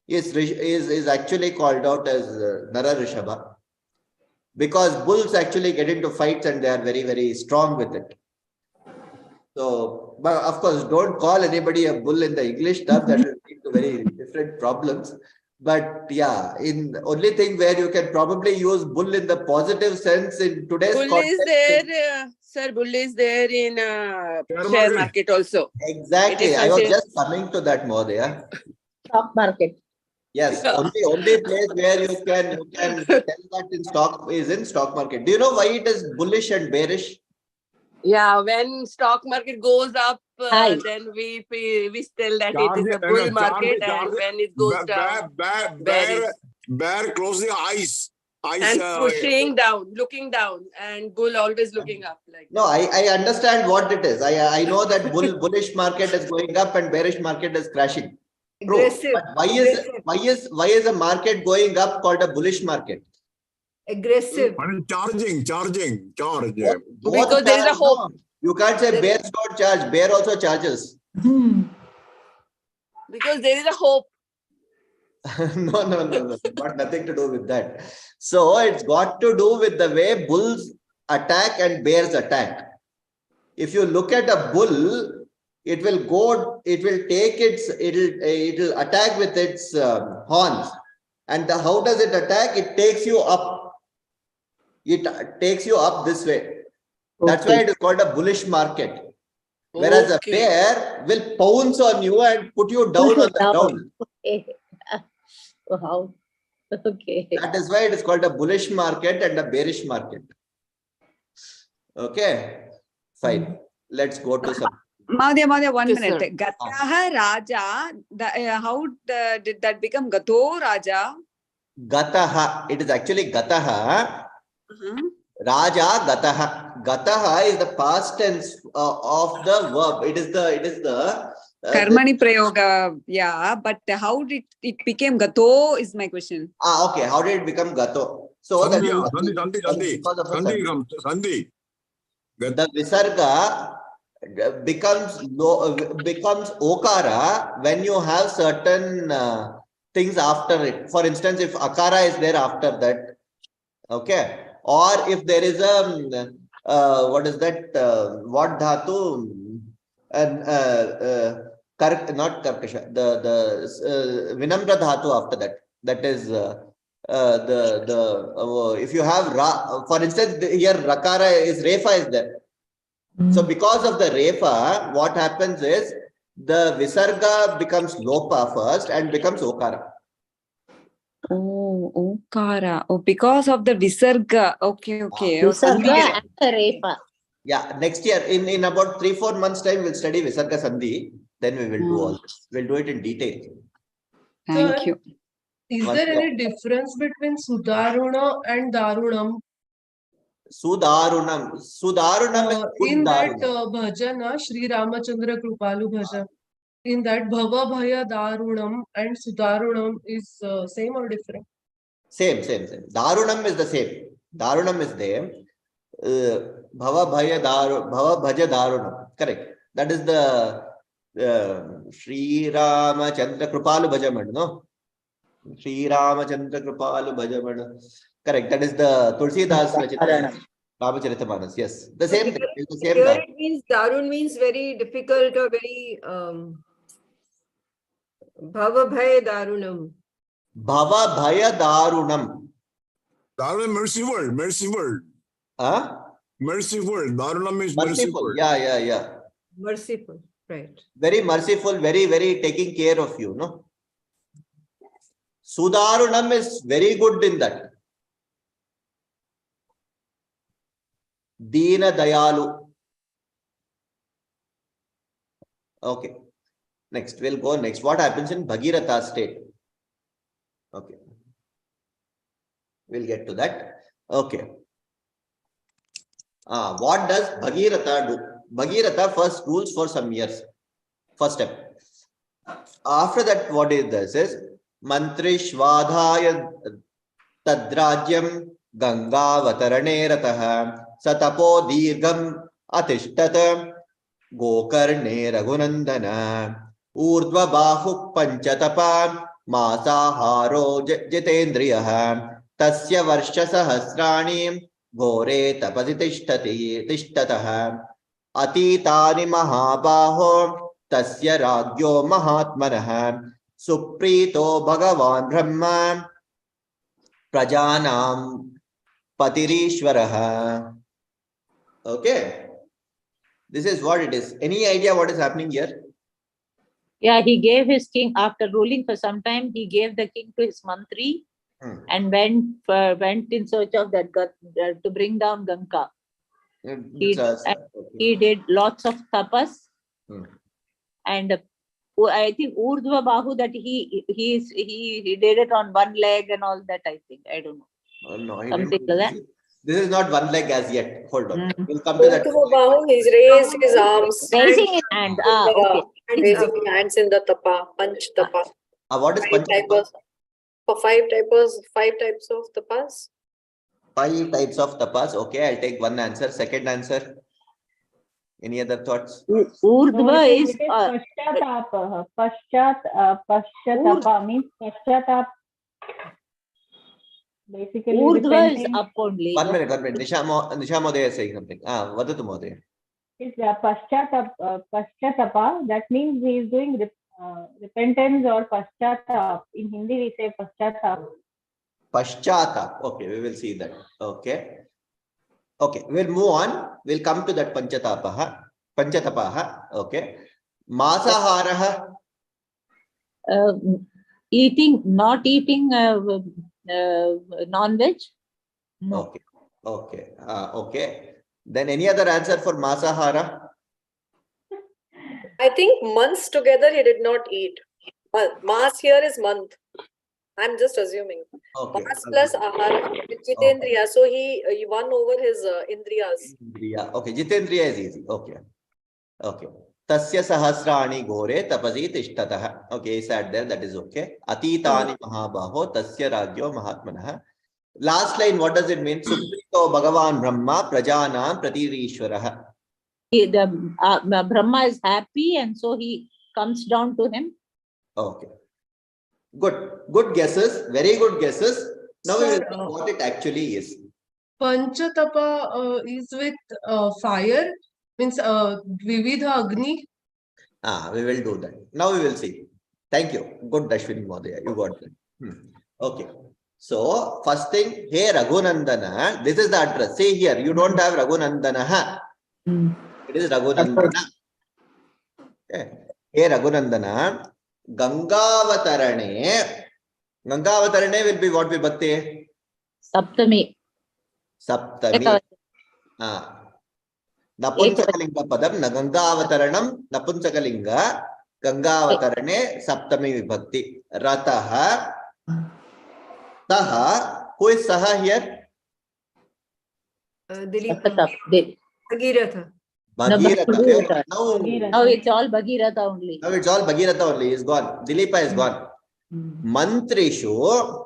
Speaker 1: is actually called out as Nara Rishabha. Because bulls actually get into fights and they are very, very strong with it. So, but of course, don't call anybody a bull in the English term. That will lead to very different problems. But yeah, in only thing where you can probably use bull in the positive sense in today's
Speaker 8: Bull
Speaker 1: context.
Speaker 8: is there, sir. Bull is there in share market also.
Speaker 1: Exactly. I was just coming to that, Modaya.
Speaker 2: stock market.
Speaker 1: Yes, only place where you can tell that in stock market. Do you know why it is bullish and bearish?
Speaker 8: Yeah, when stock market goes up, then we tell that it is a bull market, and when it goes down,
Speaker 3: bear close the eyes.
Speaker 8: And pushing down, looking down, and bull always looking up. Like
Speaker 1: no, I understand what it is. I know that bullish market is going up and bearish market is crashing.
Speaker 7: Aggressive.
Speaker 1: But why is a market going up called a bullish market?
Speaker 7: Aggressive.
Speaker 3: Charging.
Speaker 8: Because there is a hope.
Speaker 1: You can't say bears don't charge. Bear also charges.
Speaker 8: Because there is a hope.
Speaker 1: No. Got nothing to do with that. So it's got to do with the way bulls attack and bears attack. If you look at a bull, it will attack with its horns. And how does it attack? It takes you up. It takes you up this way. That's why it is called a bullish market. Whereas a bear will pounce on you and put you down on the ground.
Speaker 2: Wow. Okay.
Speaker 1: That is why it is called a bullish market and a bearish market. Okay. Fine. Let's go to some.
Speaker 4: Madhya, 1
Speaker 8: Yes,
Speaker 4: minute.
Speaker 8: sir.
Speaker 4: Gataha Raja. How did that become Gato Raja?
Speaker 1: Gataha. It is actually Gataha. Raja Gataha. Gataha is the past tense of the verb. It is the
Speaker 4: Karmani Prayoga. Yeah, but how did it became Gato is my question.
Speaker 1: Okay. How did it become Gato? So
Speaker 3: Sandhi.
Speaker 1: The Visarga becomes Okara when you have certain things after it. For instance, if Akara is there after that, okay, or if there is a what is that? What dhatu? Not Karkasha. The Vinamra dhatu after that. That is if you have Ra, for instance, here Rakara is Refa is there. So because of the Refa, what happens is the Visarga becomes Lopa first and becomes Okara.
Speaker 4: Oh, Okara. Oh, because of the Visarga. Okay.
Speaker 2: Visarga and the Refa.
Speaker 1: Yeah, next year in about 3-4 months time we'll study Visarga Sandhi. Then we will do all this. We'll do it in detail.
Speaker 4: Thank you.
Speaker 9: Is there any difference between Sudaruna and Darunam?
Speaker 1: Sudarunam. Sudarunam is good
Speaker 9: In that
Speaker 1: Darunam.
Speaker 9: bhajana, Sri Ramachandra Kripalu bhajan, in that Bhava Bhaya Darunam and Sudarunam is same or different?
Speaker 1: Same. Darunam is the same. Darunam is there. Bhava Bhaja Darunam. Correct. That is the Sri Ramachandra Kripalu Bhajaman, no? Sri Ramachandra Kripalu Bhajaman. Correct. That is the Tulsidas Rachita Ramacharita. Yes. The same thing. It's the same
Speaker 7: Here
Speaker 1: Darun.
Speaker 7: it means Darun means very difficult or very Bhava Bhaya Darunam.
Speaker 1: Bhava Bhaya Darunam.
Speaker 3: Darunam, mercy word, mercy word.
Speaker 1: Huh?
Speaker 3: Mercy word. Darunam is mercy
Speaker 1: Merciful.
Speaker 3: word.
Speaker 1: Yeah.
Speaker 7: Merciful, right.
Speaker 1: Very merciful, very taking care of you, no? Sudarunam is very good in that. Deena Dayalu. Okay. Next, we'll go next. What happens in Bhagirath state? Okay. We'll get to that. Okay. What does Bhagiratha do? Bhagiratha first rules for some years. First step. After that, what it does is Mantrishvadhaya Tadrajyam Ganga Vatarane Rataha Satapo Dirgam Atishtat Gokarne Raghunandana Urdva Bahu Panchatapa Masaharo Jitendriyaha Tasya Varsha Sahasrani Gore Tapasi Tishtataha Atitani Mahabaho Tasya Ragyo Mahatmanaha Suprito Bhagavan Brahma Prajanam Patirishwaraha. Okay. This is what it is. Any idea what is happening here?
Speaker 2: Yeah, he gave his king, after ruling for some time, he gave the king to his mantri and went in search of that to bring down Ganga. He did lots of tapas and I think Urdhva Bahu, that he did it on one leg and all that, I think. I don't know.
Speaker 1: No,
Speaker 2: something like that.
Speaker 1: This is not one leg as yet. Hold on. We'll come to that.
Speaker 5: He's raised his arms.
Speaker 2: Raising his hand. Okay.
Speaker 5: And raising his hands in the tapa, panch tapa.
Speaker 1: What is panch tapa?
Speaker 5: For five types of tapas.
Speaker 1: 5 types of tapas. Okay, I'll take one answer. Second answer. Any other thoughts?
Speaker 2: Urdhva is
Speaker 10: Paschatapa. Paschatapa means Paschatap. Basically,
Speaker 2: Urdhva is up only.
Speaker 1: 1 minute. Nisha Modaya is saying something. Vadatu Modaya.
Speaker 10: It's Paschatapa. That means he is doing repentance or Paschatap. In Hindi, we say Paschatap.
Speaker 1: Paschatap. Okay, we will see that. Okay. Okay, we'll move on. We'll come to that Panchatapaha. Okay. Masaharaha.
Speaker 2: Not eating non-veg? No.
Speaker 1: Okay. Okay. Then any other answer for Masahara?
Speaker 5: I think months together he did not eat. Mas here is month. I'm just assuming.
Speaker 1: Okay.
Speaker 5: Mas plus ahara, Jitendriya. So he won over his Indriyas.
Speaker 1: Indriya. Okay, Jitendriya is easy. Okay. Tasya sahasrani gore tapasi tishtataha. Okay, he said there, that is okay. Atitani mahabaho tasya ragyo mahatmanaha. Last line, what does it mean? Suprito Bhagavan Brahma prajanam pratirishwaraha.
Speaker 2: Brahma is happy and so he comes down to him.
Speaker 1: Okay. Good guesses. Very good guesses. Now we will see what it actually is.
Speaker 9: Panchatapa is with fire, means Vividha Agni.
Speaker 1: We will do that. Now we will see. Thank you. Good, Ashwini Modaya. You got that. Okay. So, first thing, hey Raghunandana, this is the address. See here, you don't have Raghunandana. It is Raghunandana. Okay. Hey Raghunandana, Gangavatarane will be what vibhakti?
Speaker 2: Saptami.
Speaker 1: Napunsakalinga padam na Gangavataranam Napunsakalinga Gangavatarane Saptami vibhakti. Rataha Saha, who is Saha here?
Speaker 7: Dilip. Bhagiratha.
Speaker 1: Bhagirath.
Speaker 2: Now it's all Bhagirath only.
Speaker 1: Now it's all Bhagirath only. Is gone. Dilipa is gone. Mantrishu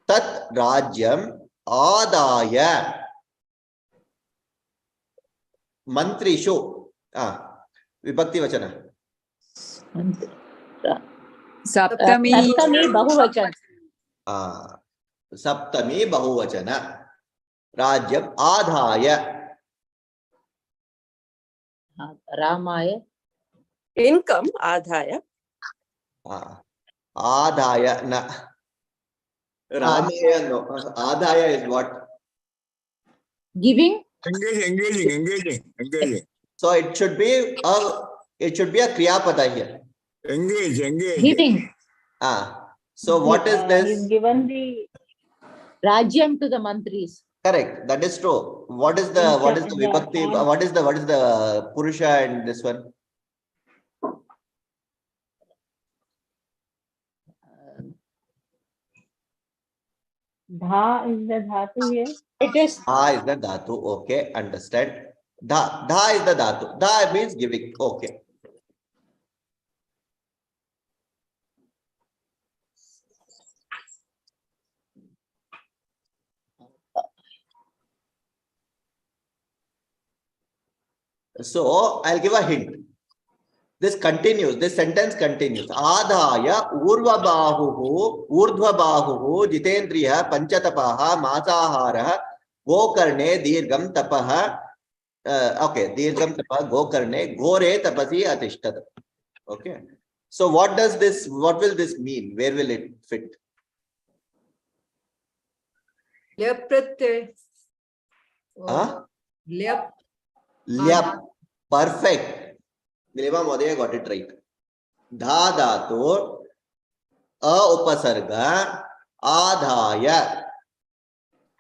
Speaker 1: tat rajyam adaya. Mantrishu. Vibhakti vachana.
Speaker 4: Saptami.
Speaker 2: Saptami Bahuvachan.
Speaker 1: Saptami Bahuvachana. Rajyam adhaya.
Speaker 2: Ramaya.
Speaker 8: Income, adhaya.
Speaker 1: Adhaya. Na. Ramaya no. Adhaya is what?
Speaker 2: Giving.
Speaker 3: Engaging.
Speaker 1: So it should be a kriyapada here.
Speaker 3: Engage.
Speaker 2: Giving.
Speaker 1: So what is this?
Speaker 10: He's given the
Speaker 2: Rajyam to the mantris.
Speaker 1: Correct. That is true. What is the vibhakti? What is the purusha and this one?
Speaker 10: Dha is the dhatu here.
Speaker 2: It is.
Speaker 1: Dha is the dhatu. Okay, understand. Dha is the dhatu. Dha means giving. Okay. So I'll give a hint. This continues. This sentence continues. Adhaya urvabahuhu urdhvabahuhu jitendriya panchatapaha masaharaha gokarne dirgham tapaha. Okay, dirgham tapaha gokarne gore tapasi atishtat. Okay. So what will this mean? Where will it fit?
Speaker 7: Lyap pratyay.
Speaker 1: Lyap.
Speaker 7: Lyap.
Speaker 1: Perfect. Nilima Modaya got it right. Dha dhatu a upasarga adhaya.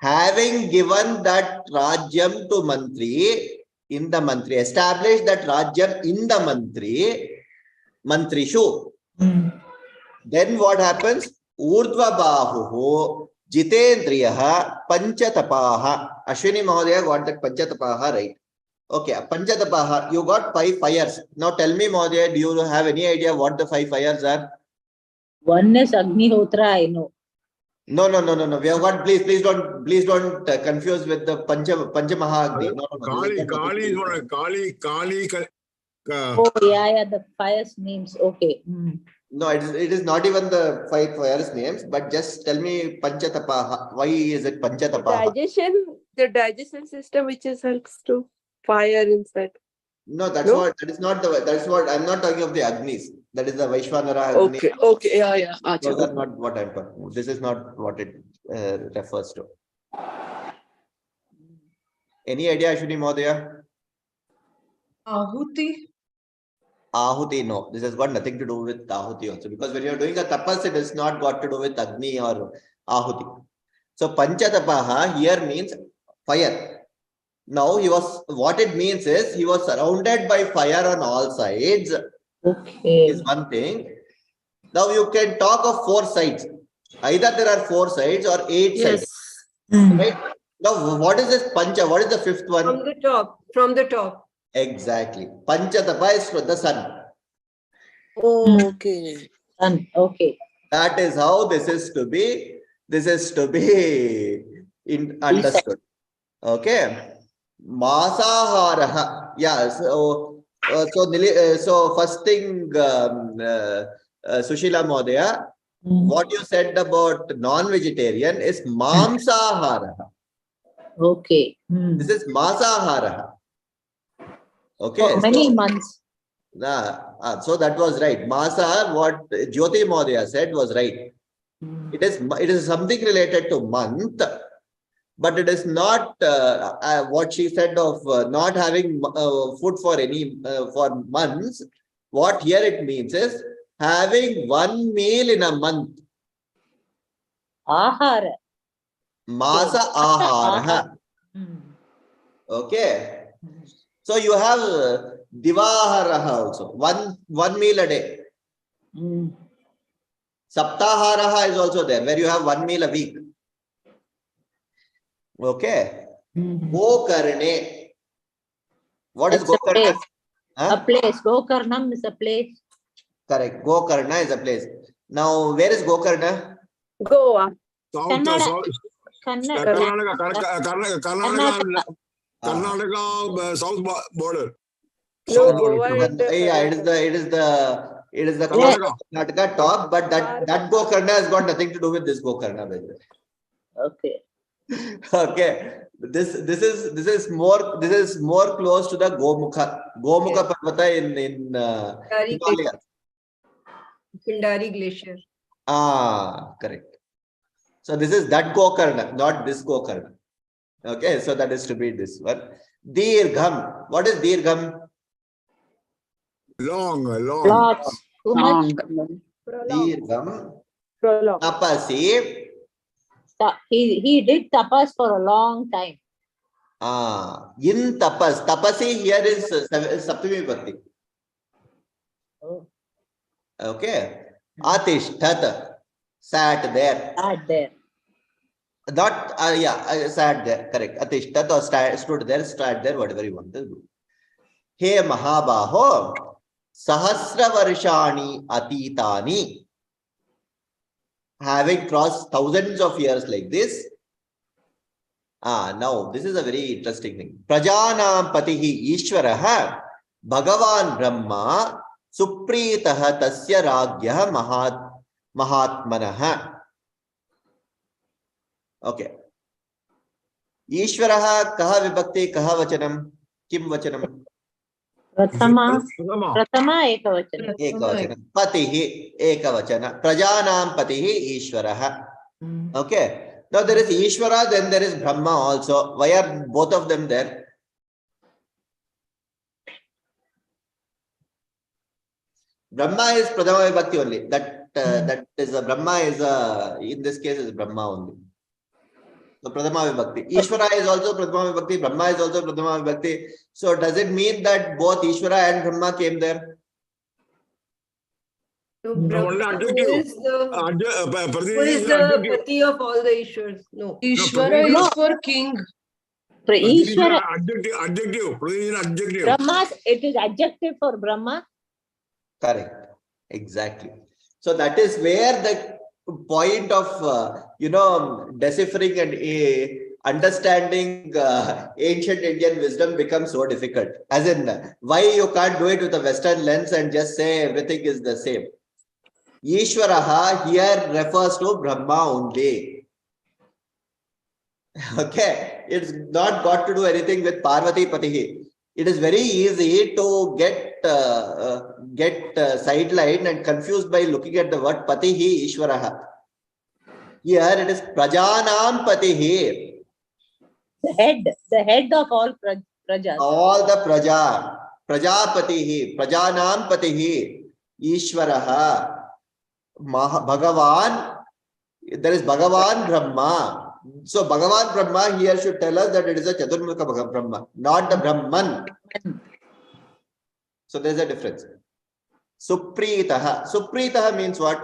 Speaker 1: Having given that rajyam to mantri, in the mantri, establish that rajyam in the mantrishu. Then what happens? Urdhva bahuhu jitendriyaha panchatapaha. Ashwini Mahodaya got that panchatapaha right. Okay, panchatapaha, you got 5 fires. Now tell me, Mahodaya, do you have any idea what the 5 fires are?
Speaker 2: One is Agnihotra, I know.
Speaker 1: No. We have got, please don't confuse with the Panchamaha. No.
Speaker 3: Kali is one. Kali.
Speaker 2: Oh, yeah, the fire's names. Okay.
Speaker 1: No, it is not even the 5 fires names, but just tell me Panchatapaha. Why is it Panchatapaha?
Speaker 8: The digestion system which is helps to fire inside.
Speaker 1: No, that's what I'm not talking of the Agnis. That is the Vaishwanara Agni.
Speaker 8: Okay, yeah.
Speaker 1: Those are not what I'm talking about. This is not what it refers to. Any idea, Ashwini Mahodaya?
Speaker 9: Ahuti.
Speaker 1: Ahuti, no. This has got nothing to do with Ahuti also. Because when you're doing a tapas, it has not got to do with Agni or Ahuti. So Panchatapaha here means fire. Now what it means is he was surrounded by fire on all sides.
Speaker 2: Okay.
Speaker 1: Is one thing. Now you can talk of 4 sides. Either there are 4 sides or 8 sides. Right? Now what is this Pancha? What is the 5th one?
Speaker 7: From the top.
Speaker 1: Exactly. Panchatapa is for the sun.
Speaker 8: Oh, okay.
Speaker 2: Sun. Okay.
Speaker 1: That is how this is to be understood. Okay. Masaharaha. Yeah. So first thing, Sushila Mahodaya, what you said about non-vegetarian is Mamsaharaha.
Speaker 2: Okay.
Speaker 1: This is Masaharaha. Okay.
Speaker 2: For many months.
Speaker 1: So that was right. Masa, what Jyoti Mahodaya said was right. It is something related to month, but it is not what she said of not having food for months. What here it means is having 1 meal in a month.
Speaker 2: Ahara.
Speaker 1: Masa ahara. Okay. So you have Divaharaha also. One meal a day. Saptaharaha is also there, where you have one meal a week. Okay. Gokarne. What is
Speaker 2: That's a
Speaker 1: Gokarna?
Speaker 2: place.
Speaker 1: Huh?
Speaker 2: A place. Gokarnam is a place.
Speaker 1: Correct. Gokarna is a place. Now, where is Gokarna?
Speaker 4: Goa.
Speaker 3: South,
Speaker 2: Karnataka.
Speaker 3: Karnataka south border.
Speaker 8: No,
Speaker 3: South
Speaker 8: Goa
Speaker 3: border.
Speaker 8: is the
Speaker 1: Yeah, it is the
Speaker 3: Karnataka.
Speaker 1: Karnataka top, but that Gokarna has got nothing to do with this Gokarna. By the way.
Speaker 2: Okay.
Speaker 1: Okay, this is more close to the Gomukha Parvata in Himalayas.
Speaker 7: Pindari Glacier.
Speaker 1: Ah, correct. So this is that Gokarna, not this Gokarna. Okay, so that is to be this one. Dirgham. What is Dirgham?
Speaker 3: Long.
Speaker 2: Lots. Too much.
Speaker 1: Dirgham.
Speaker 4: Prolong.
Speaker 1: Tapasi.
Speaker 2: He did tapas for a long time.
Speaker 1: In tapas. Tapasi here is Saptami Bhakti.
Speaker 2: Oh.
Speaker 1: Okay. Atishtat. Sat there.
Speaker 2: Sat there.
Speaker 1: Not, sat there. Correct. Atishtat or stood there, sat there, whatever you want to do. He Mahabaho. Sahasra Varshani Atitani. Having crossed thousands of years like this. Now this is a very interesting thing. Prajanam Patihi Ishwaraha Bhagavan Brahma Supritaha Tasya Ragyah Mahatmanaha. Okay. Ishwaraha Kaha Vibhakti Kaha Vachanam Kim Vachanam?
Speaker 2: Pratama ekavachana.
Speaker 1: Ekavachana. Patihi ekavachana. Prajanam Patihi Ishwaraha. Okay. Now there is Ishvara, then there is Brahma also. Why are both of them there? Brahma is Pradama Vibhakti only. That is a Brahma is a, in this case is Brahma only. So Pradama Vibhakti. Ishvara is also Pradama Vibhakti. Brahma is also Pradama Vibhakti. So does it mean that both Ishvara and Brahma came there?
Speaker 7: So
Speaker 3: No, only
Speaker 7: Brahma,
Speaker 3: adjective.
Speaker 7: who is the Pati of all the Ishwars? No.
Speaker 9: Ishvara
Speaker 2: No.
Speaker 9: is for king.
Speaker 2: Ishvara.
Speaker 3: Adjective.
Speaker 2: Brahma, it is adjective for Brahma.
Speaker 1: Correct. Exactly. So that is where the point of, deciphering and understanding ancient Indian wisdom becomes so difficult. As in, why you can't do it with a Western lens and just say everything is the same. Ishvaraha here refers to Brahma only. Okay, it's not got to do anything with Parvati Patihi. It is very easy to get sidelined and confused by looking at the word Patihi Ishvaraha. Here it is Prajanam Patihi.
Speaker 2: The head of all prajas.
Speaker 1: All the Praja. Prajapatihi. Prajanam Patihi. Ishvaraha. Bhagavan. There is Bhagavan Brahma. So Bhagavan Brahma here should tell us that it is a Chaturmukha Brahma, not the Brahman. So there is a difference. Supritaha. Supritaha means what?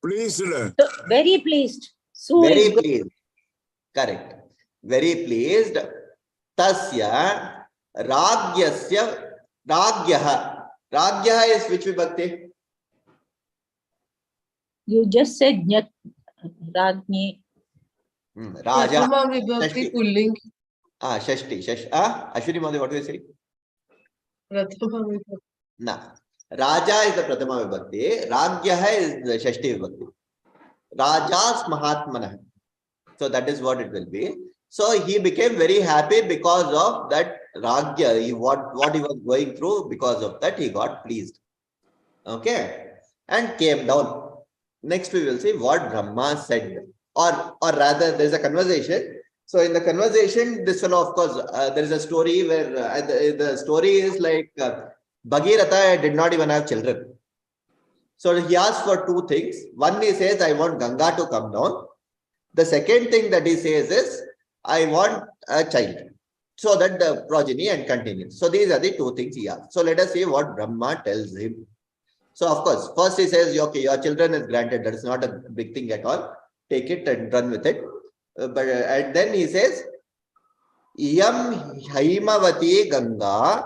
Speaker 3: Pleased.
Speaker 2: So, very pleased.
Speaker 1: Very pleased. Correct. Very pleased. Tasya Ragyasya Ragyaha. Ragyaha is which vibhakti?
Speaker 2: You just said Ragni.
Speaker 1: Raja.
Speaker 9: Pratama Vibhakti Pulling.
Speaker 1: Shashti. Ashwini Modi, what do you say?
Speaker 9: Pratama Vibhakti.
Speaker 1: No. Raja is the Pratama Vibhakti. Ragyaha is the Shashti Vibhakti. Rajas Mahatmanah. So that is what it will be. So he became very happy because of that Ragya. What he was going through, because of that he got pleased. Okay. And came down. Next we will see what Brahma said. Or rather there is a conversation. So in the conversation, this fellow, of course, there is a story where the story is like Bhagirath did not even have children. So he asked for two things. One, he says, I want Ganga to come down. The second thing that he says is, I want a child. So that the progeny and continues. So these are the two things he asked. So let us see what Brahma tells him. So of course, first he says, okay, your children is granted. That is not a big thing at all. Take it and run with it. And then he says, Yam Haimavati Ganga,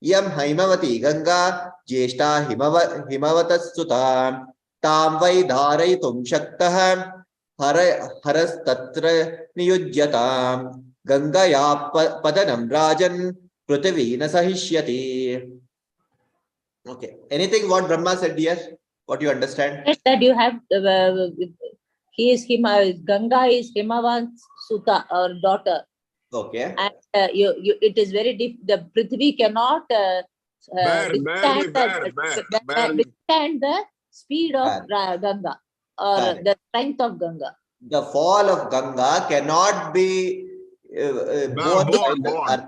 Speaker 1: Yam Haimavati Ganga, Jeshta Himavatastuta, Tam Vai Dharaitum Shaktah, Haras Tatra Niyujyatam, Ganga Ya Padanam Rajan, Prithivina Sahishyati. Okay. Anything what Brahma said here? What you understand?
Speaker 2: That you have, he is Ganga is Himavat's Suta or daughter.
Speaker 1: Okay.
Speaker 2: And it is very the Prithvi cannot withstand the speed of Ganga or the strength of Ganga.
Speaker 1: The fall of Ganga cannot be borne by the earth.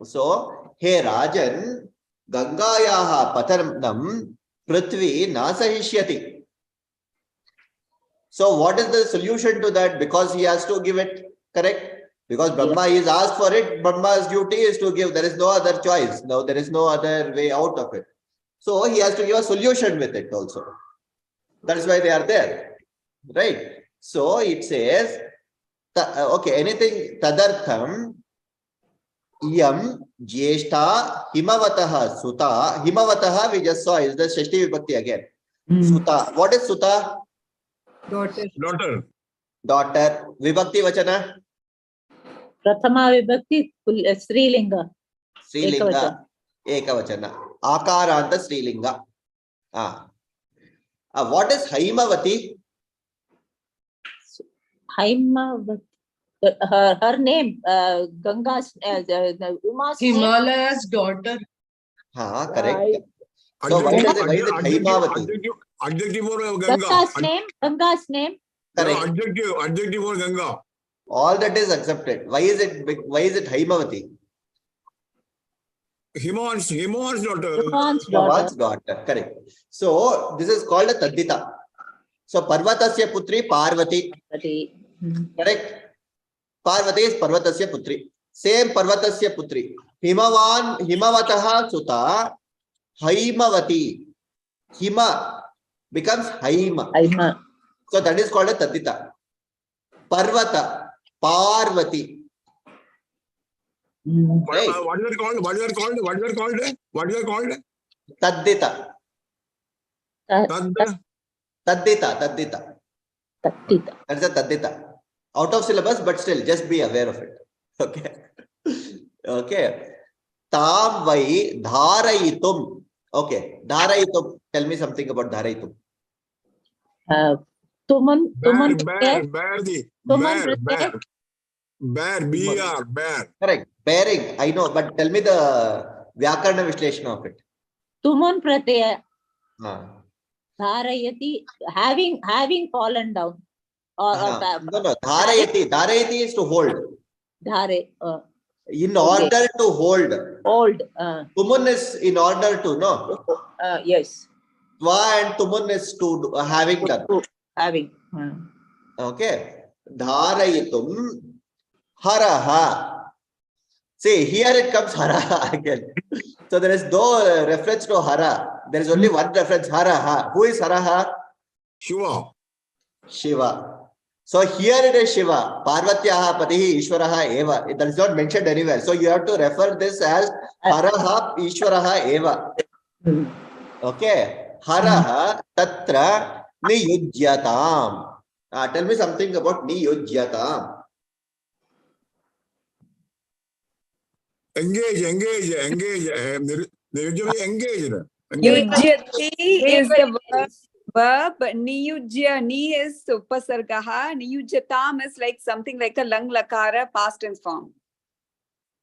Speaker 1: So, hey Rajan, Gangayaha Patanam Prithvi Nasahishyati. So, what is the solution to that? Because he has to give it, correct? Because Brahma is asked for it, Brahma's duty is to give. There is no other choice. No, there is no other way out of it. So he has to give a solution with it also. That is why they are there. Right? So it says, okay, anything tadartham yam jeshta himavataha suta. Himavataha we just saw is the Shashti Vibhakti again. Suta. What is Suta?
Speaker 7: Daughter.
Speaker 1: Daughter. Vibhakti Vachana?
Speaker 2: Prathama Vibhakti Srilinga.
Speaker 1: Srilinga. Ekavachana. Akaranta Srilinga. What is Haimavati?
Speaker 2: Haimavati. Her name, Ganga's, Uma's
Speaker 9: Himalaya's daughter.
Speaker 1: Correct. So why is it Haimavati?
Speaker 3: Adjective for Ganga.
Speaker 2: Ganga's name.
Speaker 1: Correct.
Speaker 3: Adjective for Ganga.
Speaker 1: All that is accepted. Why is it Haimavati?
Speaker 3: Himavan's daughter.
Speaker 2: Himavan's
Speaker 1: daughter. Correct. So this is called a Tadita. So Parvatasya Putri Parvati. Correct. Parvati is Parvatasya Putri. Same Parvatasya Putri. Himavataha Suta Haimavati. Hima becomes Haima. So that is called a Tadita. Parvata, Parvati. Right.
Speaker 3: What is it called?
Speaker 1: Taddita. Taddita. That's a Taddita. Out of syllabus, but still, just be aware of it. Okay. Okay. Tam vai dharayitum. Okay. Dharayitum. Tell me something about dharayitum.
Speaker 3: Bear.
Speaker 1: Correct. Bearing. I know, but tell me the Vyakarna Vishleshana of it.
Speaker 2: Tuman Pratyaya. Dharayati, having fallen down.
Speaker 1: No. Dharayati. Dharayati is to hold.
Speaker 2: Dhare.
Speaker 1: In order to hold. Tumun is in order to, no?
Speaker 2: Yes.
Speaker 1: Tva and tumun is to having done.
Speaker 2: Having.
Speaker 1: Okay. Dharayitum haraha. See, here it comes haraha again. So there is no reference to hara. There is only one reference, haraha. Who is haraha? Shiva. So here it is Shiva. Parvatyaha patihi Ishwaraha eva. That is not mentioned anywhere. So you have to refer this as haraha Ishwaraha eva. Okay. Haraha tatra niyujyatam. Tell me something about niyujyatam.
Speaker 3: Engage. Engaged.
Speaker 4: Yujyati is the verb. Niyujya, ni is upasargaha. Niyujyatam is like something like a lang lakara past tense form.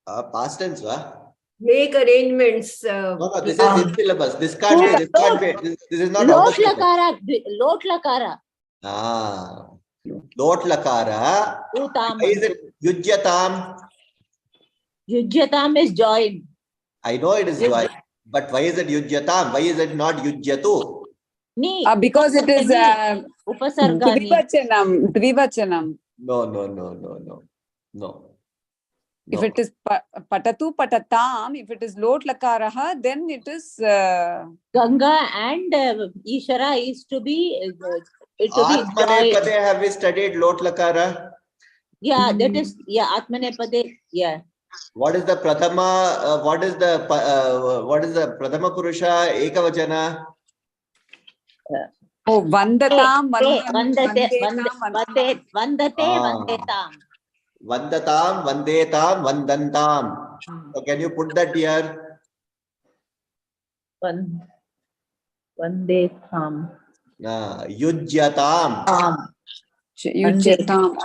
Speaker 1: Past tense, va?
Speaker 7: Make arrangements.
Speaker 1: No, this is in syllabus. This can't be. This is not.
Speaker 2: Lot lakara.
Speaker 1: Lot lakara. Why is it yujyatam?
Speaker 2: Yujyatam is join.
Speaker 1: I know it is join. But why is it yujyatam? Why is it not yujyatu?
Speaker 4: Because it is
Speaker 2: upasarga.
Speaker 4: Dvivachanam.
Speaker 1: No. No.
Speaker 4: If it is patatu patatam, if it is lot lakaraha, then it is
Speaker 2: Ganga and Ishvara is to be
Speaker 1: Atmanepade, have we studied lot lakara?
Speaker 2: Yeah, that is, yeah, Atmanepade, yeah.
Speaker 1: What is the Prathama? What is the Prathama Purusha Ekavachana?
Speaker 4: oh vandatam
Speaker 2: Vandetam.
Speaker 1: Vandatam, Vandetam, Vandantam. So can you put that here?
Speaker 2: Vandetam.
Speaker 1: Yujyatam.
Speaker 4: yujyatam.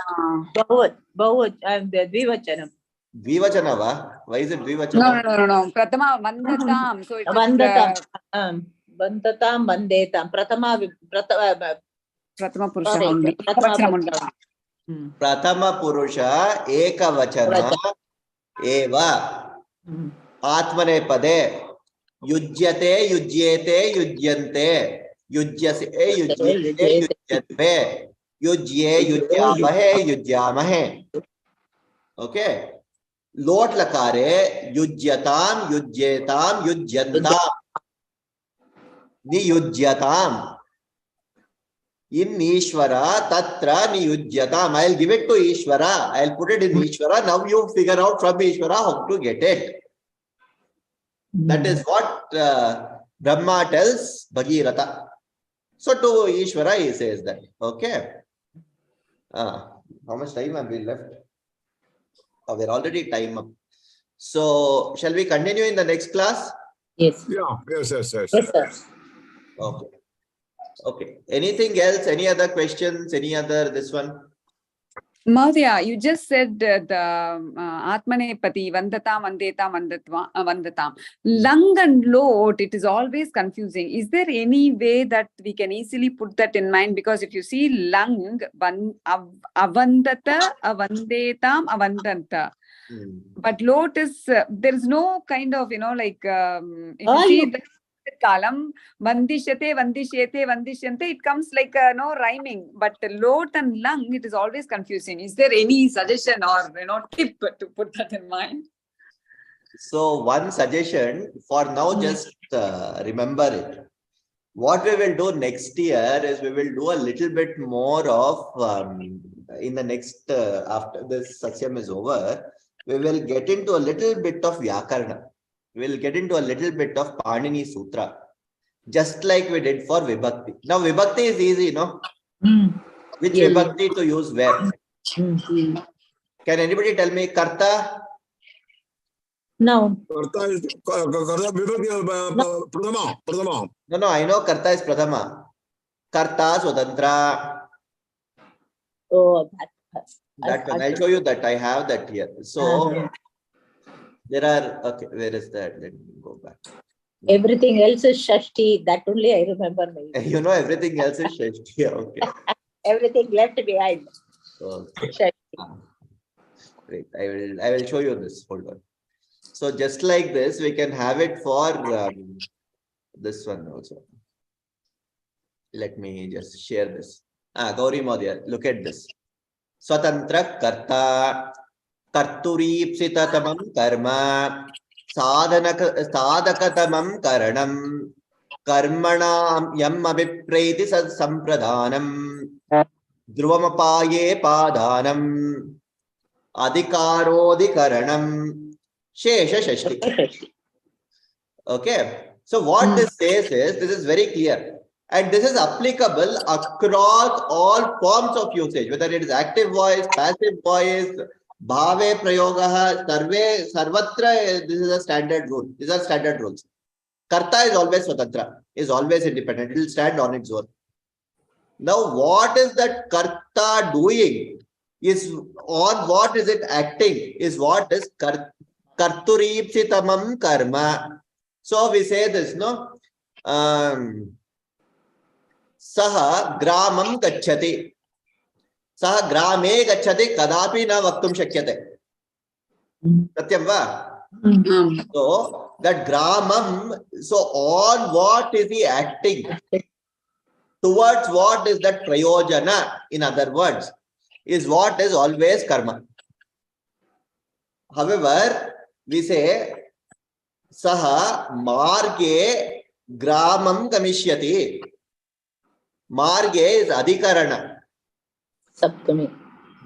Speaker 2: Bahut, and the Dvivachanam.
Speaker 1: Dvivachana va? Why is it Dvivachana?
Speaker 4: No. Prathama vandatam. So it is
Speaker 2: Vandatam, Vandetam.
Speaker 4: Prathama Purusha only.
Speaker 1: Prathama Purusha Ekavachana Eva. Atmanepade. Yujyate, Yujyete, Yujyante. Yujyase, Yujyete, Yujyatve. Yujye, Yujyamahe, Yujyamahe. Okay. Lot lakare yujyatam, yujyetam, yujyantam. Niyujyatam. In Ishvara, tatra niyujyatam. I'll give it to Ishvara. I'll put it in Ishvara. Now you figure out from Ishvara how to get it. That is what Brahma tells Bhagirath. So to Ishvara he says that. Okay. How much time have we left? Oh, we're already time up. So shall we continue in the next class?
Speaker 2: Yes.
Speaker 3: Yeah, yes.
Speaker 2: Yes, sir.
Speaker 1: Okay. Okay. Anything else? Any other questions? Any other this one?
Speaker 4: Mahodaya, you just said the Atmanepati, Vandatam, Vandetam, Vandatam. Lung and lot, it is always confusing. Is there any way that we can easily put that in mind? Because if you see lung, avandata, avandetam, avandanta. But lot is, there is no kind of, like, if you see the kalam, vandishyate, vandishyate, vandishyante, it comes like no rhyming. But lot and lung, it is always confusing. Is there any suggestion or tip to put that in mind?
Speaker 1: So one suggestion for now, just remember it. What we will do next year is we will do a little bit more of in the next after this Sasyam is over, we will get into a little bit of Vyakarna. We will get into a little bit of Panini Sutra, just like we did for Vibhakti. Now Vibhakti is easy, no? Which Vibhakti to use where? Can anybody tell me Karta?
Speaker 2: No.
Speaker 3: Karta is Prathama.
Speaker 1: No, I know Karta is Prathama. Karta, Swatantra.
Speaker 2: Oh,
Speaker 1: that one. I'll show you that. I have that here. So there are, okay, where is that? Let me go back.
Speaker 2: Everything else is Shashti. That only I remember.
Speaker 1: You know, everything else is Shashti. Okay.
Speaker 2: Everything left behind.
Speaker 1: Okay.
Speaker 2: Shashti.
Speaker 1: Great. I will show you this. Hold on. So just like this, we can have it for this one also. Let me just share this. Gauri Madhya, look at this. Swatantra Karta Karturipsitatamam Karma Sadakatamam Karanam Karmana Yam Abhipraiti Sampradhanam Druvamapaye Padhanam Adhikarodhikaranam Shesha Shashti. Okay. So what this says is, this is very clear. And this is applicable across all forms of usage, whether it is active voice, passive voice, bhave, prayogaha, sarve, sarvatra, this is a standard rule. These are standard rules. Karta is always swatantra, is always independent. It will stand on its own. Now, what is that karta doing? Is on what is it acting? Is what is karturipsitamam karma. So we say this, no? Saha gramam gacchati. Saha grame gacchati kadapi na vaktum shakyate. Satyam va? So that gramam, so on what is he acting? Towards what is that prayojana? In other words, is what is always karma. However, we say Saha Marge Gramam Gamishyati. Marge is Adhikarana.
Speaker 2: Saptami.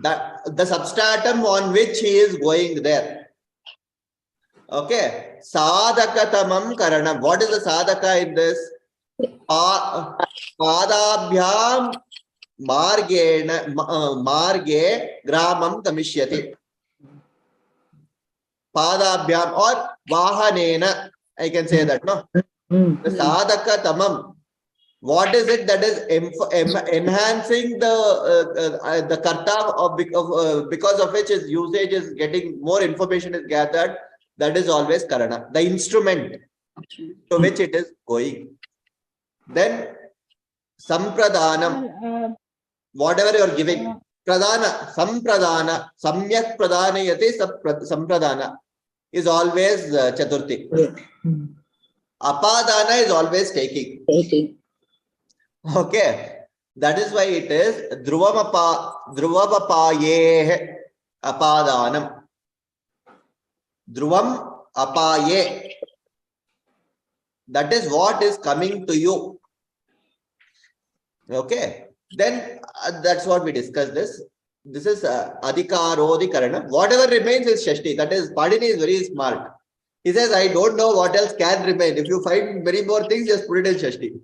Speaker 1: The substratum on which he is going there. Okay. Sadhakatamam Karanam. What is the sadhaka in this? Padabhyam Marge Gramam Gamishyati. Padabhyam or Vahanena. I can say that, no? The sadhaka tamam. What is it that is enhancing the karta because of which his usage is getting more information is gathered? That is always karana, the instrument to which it is going. Then sampradhanam, whatever you are giving, pradhana, sampradhana, samyak pradhanayate sampradhana is always chaturthi. Apadana is always taking. Okay, that is why it is Dhruvamapaye apadanam. Dhruvam apaye. That is what is coming to you. Okay, then that's what we discussed this. This is Adhikarodhikarana. Whatever remains is Shashti. That is, Padini is very smart. He says, I don't know what else can remain. If you find many more things, just put it in Shashti.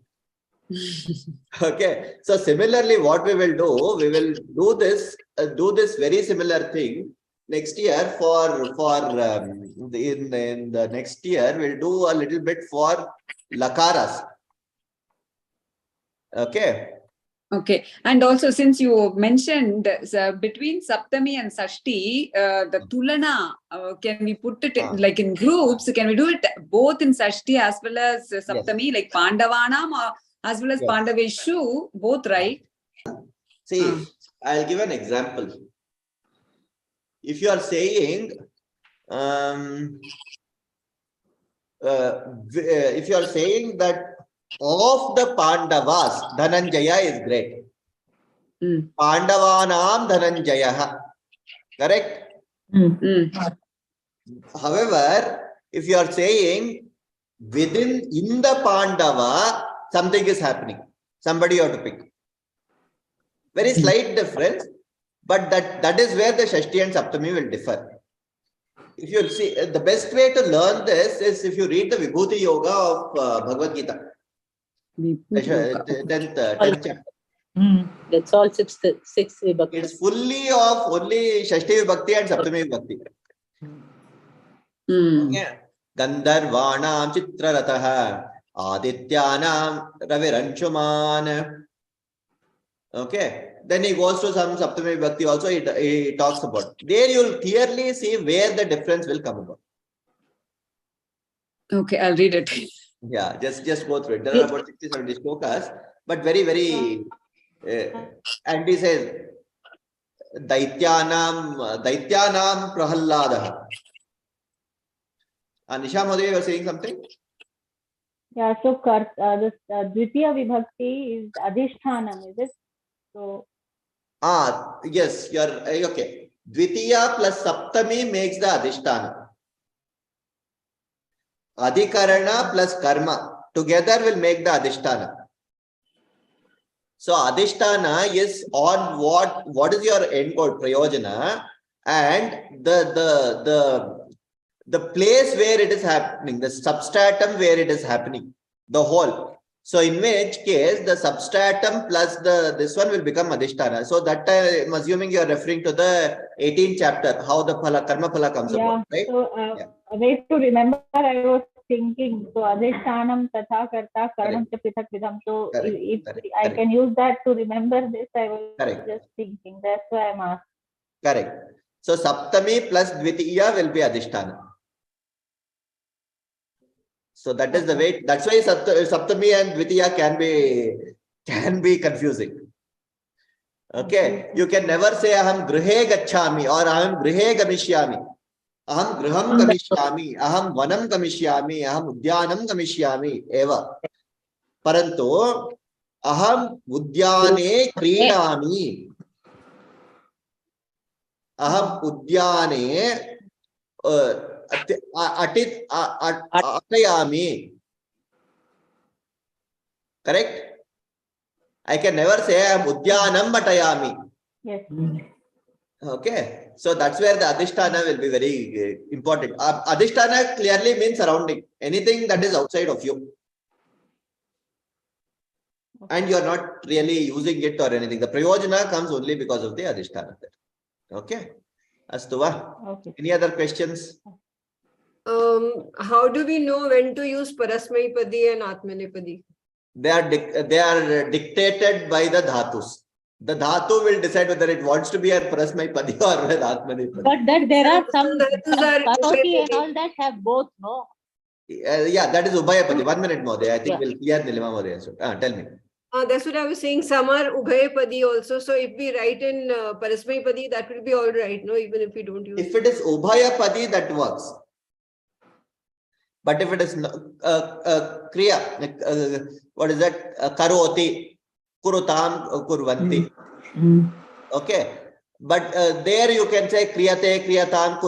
Speaker 1: Okay, so similarly, what we will do this very similar thing next year in the next year we'll do a little bit for lakaras. Okay.
Speaker 4: Okay, and also since you mentioned between Saptami and Sashti, the Tulana, can we put it like in groups? Can we do it both in Sashti as well as Saptami, like Pandavanam as well as Pandaveshu, both, right?
Speaker 1: See, I'll give an example. If you are saying, that of the Pandavas, Dhananjaya is great. Pandavanam Dhananjaya. Correct? However, if you are saying in the Pandava, something is happening. Somebody you have to pick. Very slight difference, but that is where the Shashti and Saptami will differ. If you see, the best way to learn this is if you read the Vibhuti Yoga of Bhagavad Gita. 10th chapter.
Speaker 2: That's all sixth vibhakti.
Speaker 1: It's fully of only Shashti Vibhakti and Saptami Vibhakti. Okay. Gandharvanam Chitrarataha Adityanam Raviranchuman. Okay. Then he goes to some Saptami Vibhakti also, he talks about. There you will clearly see where the difference will come about.
Speaker 4: Okay, I'll read it.
Speaker 1: Yeah, just go through it. There are about 60-70 shlokas, but very, very, and he says, Daityanam Prahalladaha. Nisha Madhuri, you are saying something?
Speaker 10: Yeah, so this Dvitiya Vibhakti is Adhishthanam, is it? So.
Speaker 1: Yes, you are okay. Dvitiya plus Saptami makes the Adhishtana. Adhikarana plus karma together will make the Adhishtana. So Adhishtana is on what is your end goal, Prayojana, and the place where it is happening, the substratum where it is happening, the whole. So in which case the substratum plus this one will become Adhishtana. So that I'm assuming you are referring to the 18th chapter, how the karma phala comes about, right?
Speaker 10: So a way to remember, I was thinking, so Adhishtanam Tatha Karta Karanam Cha Prithak Vidham. So if I can use that to remember this, I was just thinking. That's why I'm asking.
Speaker 1: Correct. So Saptami plus Dvitiya will be Adhishtana. So that is the way. That's why Saptami and Dvitiya can be confusing. Okay, you can never say Aham Grihe Gacchami or Aham Grihe Gamishyami. Aham Griham Gamishyami, Aham Vanam Gamishyami, Aham Udyanam Gamishyami eva. Parantu Aham Udyane Kridami. Aham Udyane atayami. Correct? I can never say I am udyanam atayami.
Speaker 10: Yes.
Speaker 1: Okay, so that's where the adhisthana will be very important. Adhisthana clearly means surrounding, anything that is outside of you. And you are not really using it or anything. The prayojana comes only because of the adhisthana. Okay. Astuva.
Speaker 10: Okay.
Speaker 1: Any other questions?
Speaker 7: How do we know when to use Parasmaipadi and Atmanepadi?
Speaker 1: They are dictated by the dhatus. The dhatu will decide whether it wants to be a Parasmaipadi or an Atmanepadi.
Speaker 2: But that there are some
Speaker 7: Dhatus are
Speaker 2: Karoti and all that have both, no?
Speaker 1: Yeah, that is Ubhayapadi. 1 minute more. I think we'll clear Nilima more. Tell me.
Speaker 7: That's what I was saying. Some are Ubhayapadi also. So if we write in Parasmaipadi, that will be all right, no? Even if we don't use.
Speaker 1: If it is Ubhayapadi, that works. But if it is Kriya, what is that? Karoti, Kurutam, Kurvanti. Okay. But there you can say Kriyate, Kriyatam,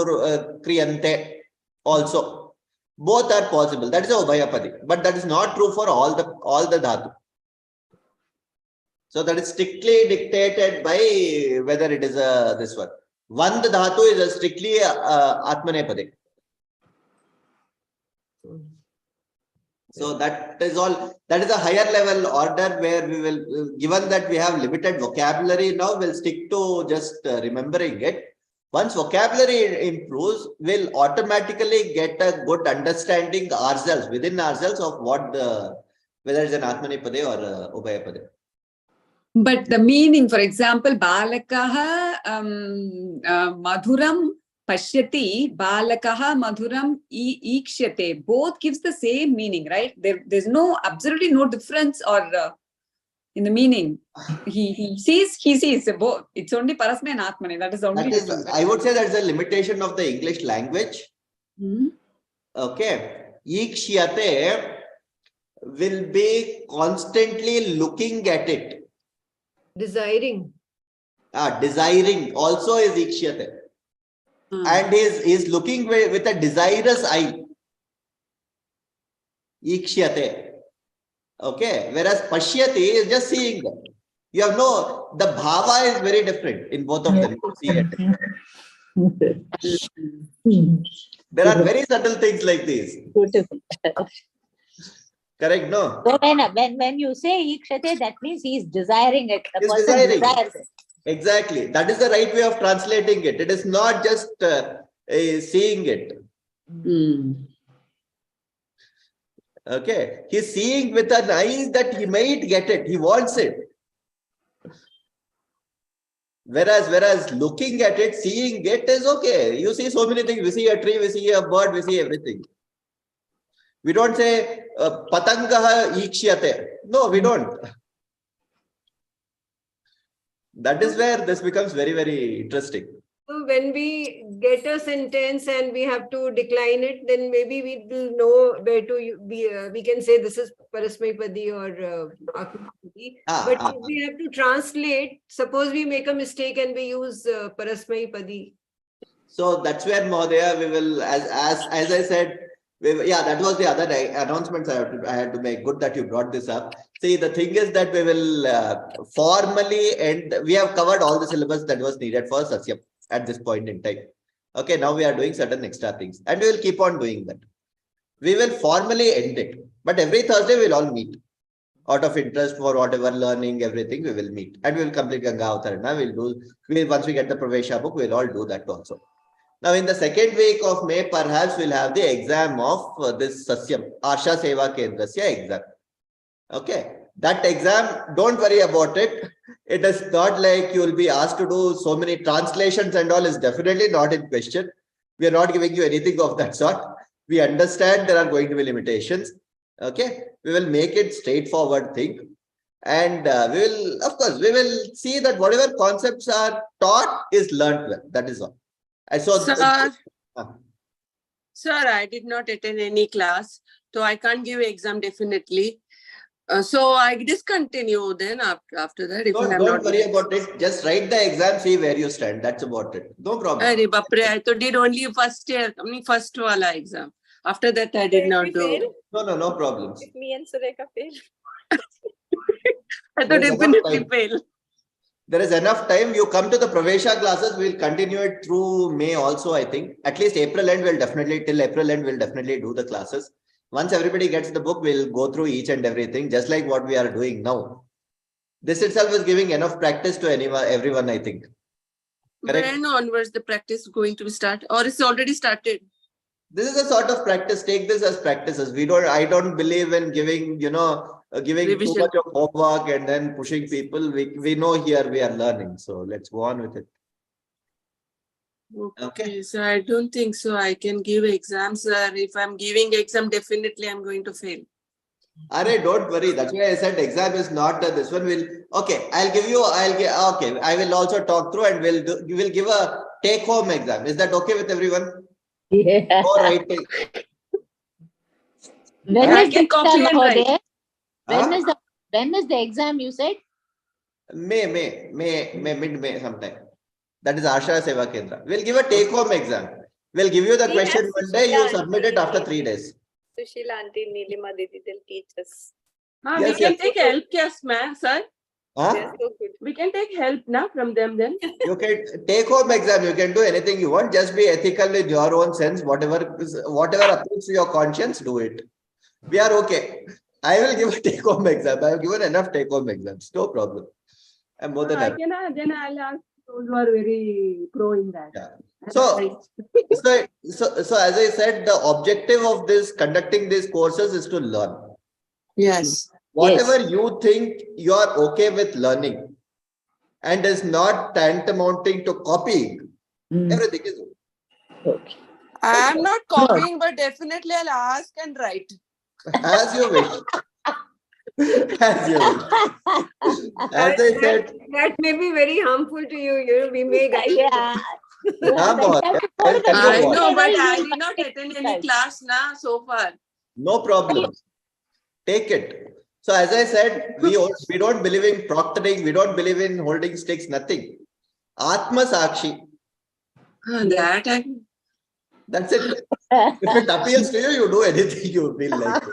Speaker 1: Kriyante also. Both are possible. That is a Ubhayapadi. But that is not true for all the dhatu. So that is strictly dictated by whether it is this one. One dhatu is strictly Atmanepadi. So that is all. That is a higher level order where we will, given that we have limited vocabulary now, we'll stick to just remembering it. Once vocabulary improves, we'll automatically get a good understanding ourselves, within ourselves, of what whether it's an Atmanepadi or Ubhayapadi.
Speaker 4: But the meaning, for example, balakaha madhuram pashyati, balakaha madhuram ikshyate, both gives the same meaning, right? There's absolutely no difference or in the meaning. He sees both. It's only Parasmay and Atmane. That is the only difference.
Speaker 1: I would say that's a limitation of the English language. Okay. Ikshyate will be constantly looking at it.
Speaker 7: Desiring.
Speaker 1: Desiring also is ikshyate. And is looking with a desirous eye. Ikshyate. Okay. Whereas pashyati is just seeing them. You have the bhava is very different in both of them. You see it. There are very subtle things like these.
Speaker 2: Beautiful.
Speaker 1: Correct, no?
Speaker 2: So when you say ikshate, that means he is desiring it. The
Speaker 1: He's
Speaker 2: person
Speaker 1: desiring.
Speaker 2: desires it.
Speaker 1: Exactly. That is the right way of translating it. It is not just seeing it. Okay. He's seeing with an eye that he might get it. He wants it. Whereas looking at it, seeing it is okay. You see so many things. We see a tree, we see a bird, we see everything. We don't say patangaha ikshyate. No, we don't. That is where this becomes very, very interesting.
Speaker 7: So when we get a sentence and we have to decline it, then maybe we will know where to we can say this is Parasmaipadi or Atmanepadi. But if we have to translate, suppose we make a mistake and we use Parasmaipadi.
Speaker 1: So that's where Mahodaya, we will, as I said, that was the other announcements I had to make. Good that you brought this up. See, the thing is that we will formally end. We have covered all the syllabus that was needed for Sasyam at this point in time. Okay, now we are doing certain extra things and we will keep on doing that. We will formally end it. But every Thursday we'll all meet. Out of interest for whatever learning, everything, we will meet. And we will complete Ganga Avatarana. Once we get the Pravesha book, we'll all do that also. Now, in the second week of May, perhaps we'll have the exam of this Sasyam, Asha Seva Kendrasya exam. Okay. That exam, don't worry about it. It is not like you will be asked to do so many translations and all, is definitely not in question. We are not giving you anything of that sort. We understand there are going to be limitations. Okay. We will make it straightforward thing. And we will, of course, we will see that whatever concepts are taught is learnt well. That is all.
Speaker 8: Sir, I did not attend any class, so I can't give exam definitely. So I discontinue then after that. If I'm
Speaker 1: Don't
Speaker 8: not
Speaker 1: worry about it. Just write the exam, see where you stand. That's about it. No problem.
Speaker 8: Arey bapre, I did only first year, I mean first wala exam. After that, I did not do.
Speaker 1: No problems.
Speaker 5: If me and Sureka fail.
Speaker 8: I thought definitely fail.
Speaker 1: There is enough time. You come to the Pravesha classes. We'll continue it through May also, I think. At least April end, till April end, we'll definitely do the classes. Once everybody gets the book, we'll go through each and everything, just like what we are doing now. This itself is giving enough practice to everyone, I think. Correct?
Speaker 8: When onwards the practice going to start, or it's already started?
Speaker 1: This is a sort of practice. Take this as practices. I don't believe in giving, giving
Speaker 8: Revision.
Speaker 1: too much of homework and then pushing people. We know here we are learning. So let's go on with it.
Speaker 8: Okay. So I don't think so. I can give exams. If I'm giving exam, definitely I'm going to fail.
Speaker 1: Arey, don't worry. That's why I said exam is not this one. Okay. I will also talk through and we'll give a take home exam. Is that okay with everyone?
Speaker 2: Yeah.
Speaker 1: All right.
Speaker 2: When
Speaker 8: I
Speaker 2: is
Speaker 8: can
Speaker 2: the
Speaker 8: copy
Speaker 2: exam,
Speaker 8: and write.
Speaker 2: Mahodaya? When is the exam you said?
Speaker 1: Mid-May sometime. That is Asha Seva Kendra. We'll give a take home exam. We'll give you the question one day. You submit it after 3 days.
Speaker 5: Sushila auntie, Nilima didi, they'll teach us.
Speaker 8: We can take help, yes, ma'am, sir.
Speaker 5: They're so good.
Speaker 8: We can take help now from them then.
Speaker 1: You can take home exam. You can do anything you want. Just be ethical in your own sense. Whatever appeals to your conscience, do it. We are okay. I will give a take home exam. I have given enough take home exams. No problem. I'm more than happy.
Speaker 8: Then I'll ask those who are very pro in that.
Speaker 1: Yeah. So as I said, the objective of conducting these courses is to learn.
Speaker 8: Yes.
Speaker 1: Whatever you think you are okay with learning and is not tantamounting to copying, everything is
Speaker 2: Okay.
Speaker 8: I'm not copying, but definitely I'll ask and write.
Speaker 1: as you wish. As you wish. As I said,
Speaker 7: that may be very harmful to you. We may get
Speaker 2: Yeah.
Speaker 8: I know, but I did not attend any class now so far.
Speaker 1: no problem. Take it. So as I said, we don't believe in proctoring. We don't believe in holding sticks. Nothing. Atma Sakshi. That's it. If it appeals to you, you do anything you feel like.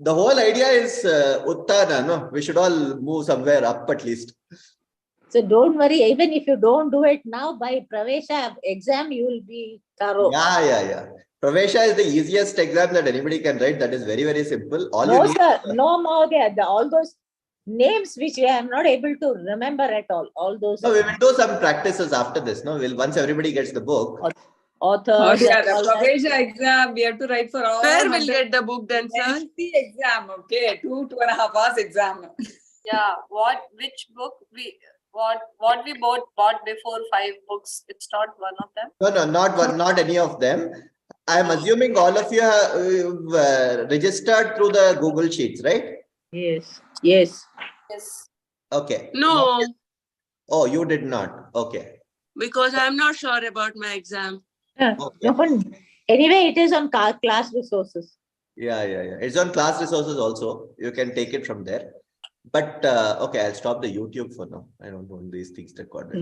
Speaker 1: The whole idea is Uttana. No, we should all move somewhere up at least.
Speaker 2: So don't worry. Even if you don't do it now, by Pravesha exam, you will be thorough.
Speaker 1: Yeah. Pravesha is the easiest exam that anybody can write. That is very, very simple.
Speaker 2: No more. All those names which I am not able to remember at all. All those.
Speaker 1: No, we will do some practices after this. No, once everybody gets the book.
Speaker 2: Authors.
Speaker 4: Yeah, the Pravesha exam, we have to write for all.
Speaker 8: Where will get the book then, sir?
Speaker 4: The exam, okay, 2.5 hours exam.
Speaker 5: Yeah, which book what we bought before 5 books? It's not one of them?
Speaker 1: No, not any of them. I am assuming all of you have registered through the Google Sheets, right?
Speaker 2: Yes.
Speaker 1: Okay.
Speaker 8: No.
Speaker 1: Oh, you did not. Okay.
Speaker 8: Because I'm not sure about my exam.
Speaker 1: Okay.
Speaker 2: Anyway, it is on class resources.
Speaker 1: Yeah. It's on class resources also. You can take it from there. But okay, I'll stop the YouTube for now. I don't want these things recorded.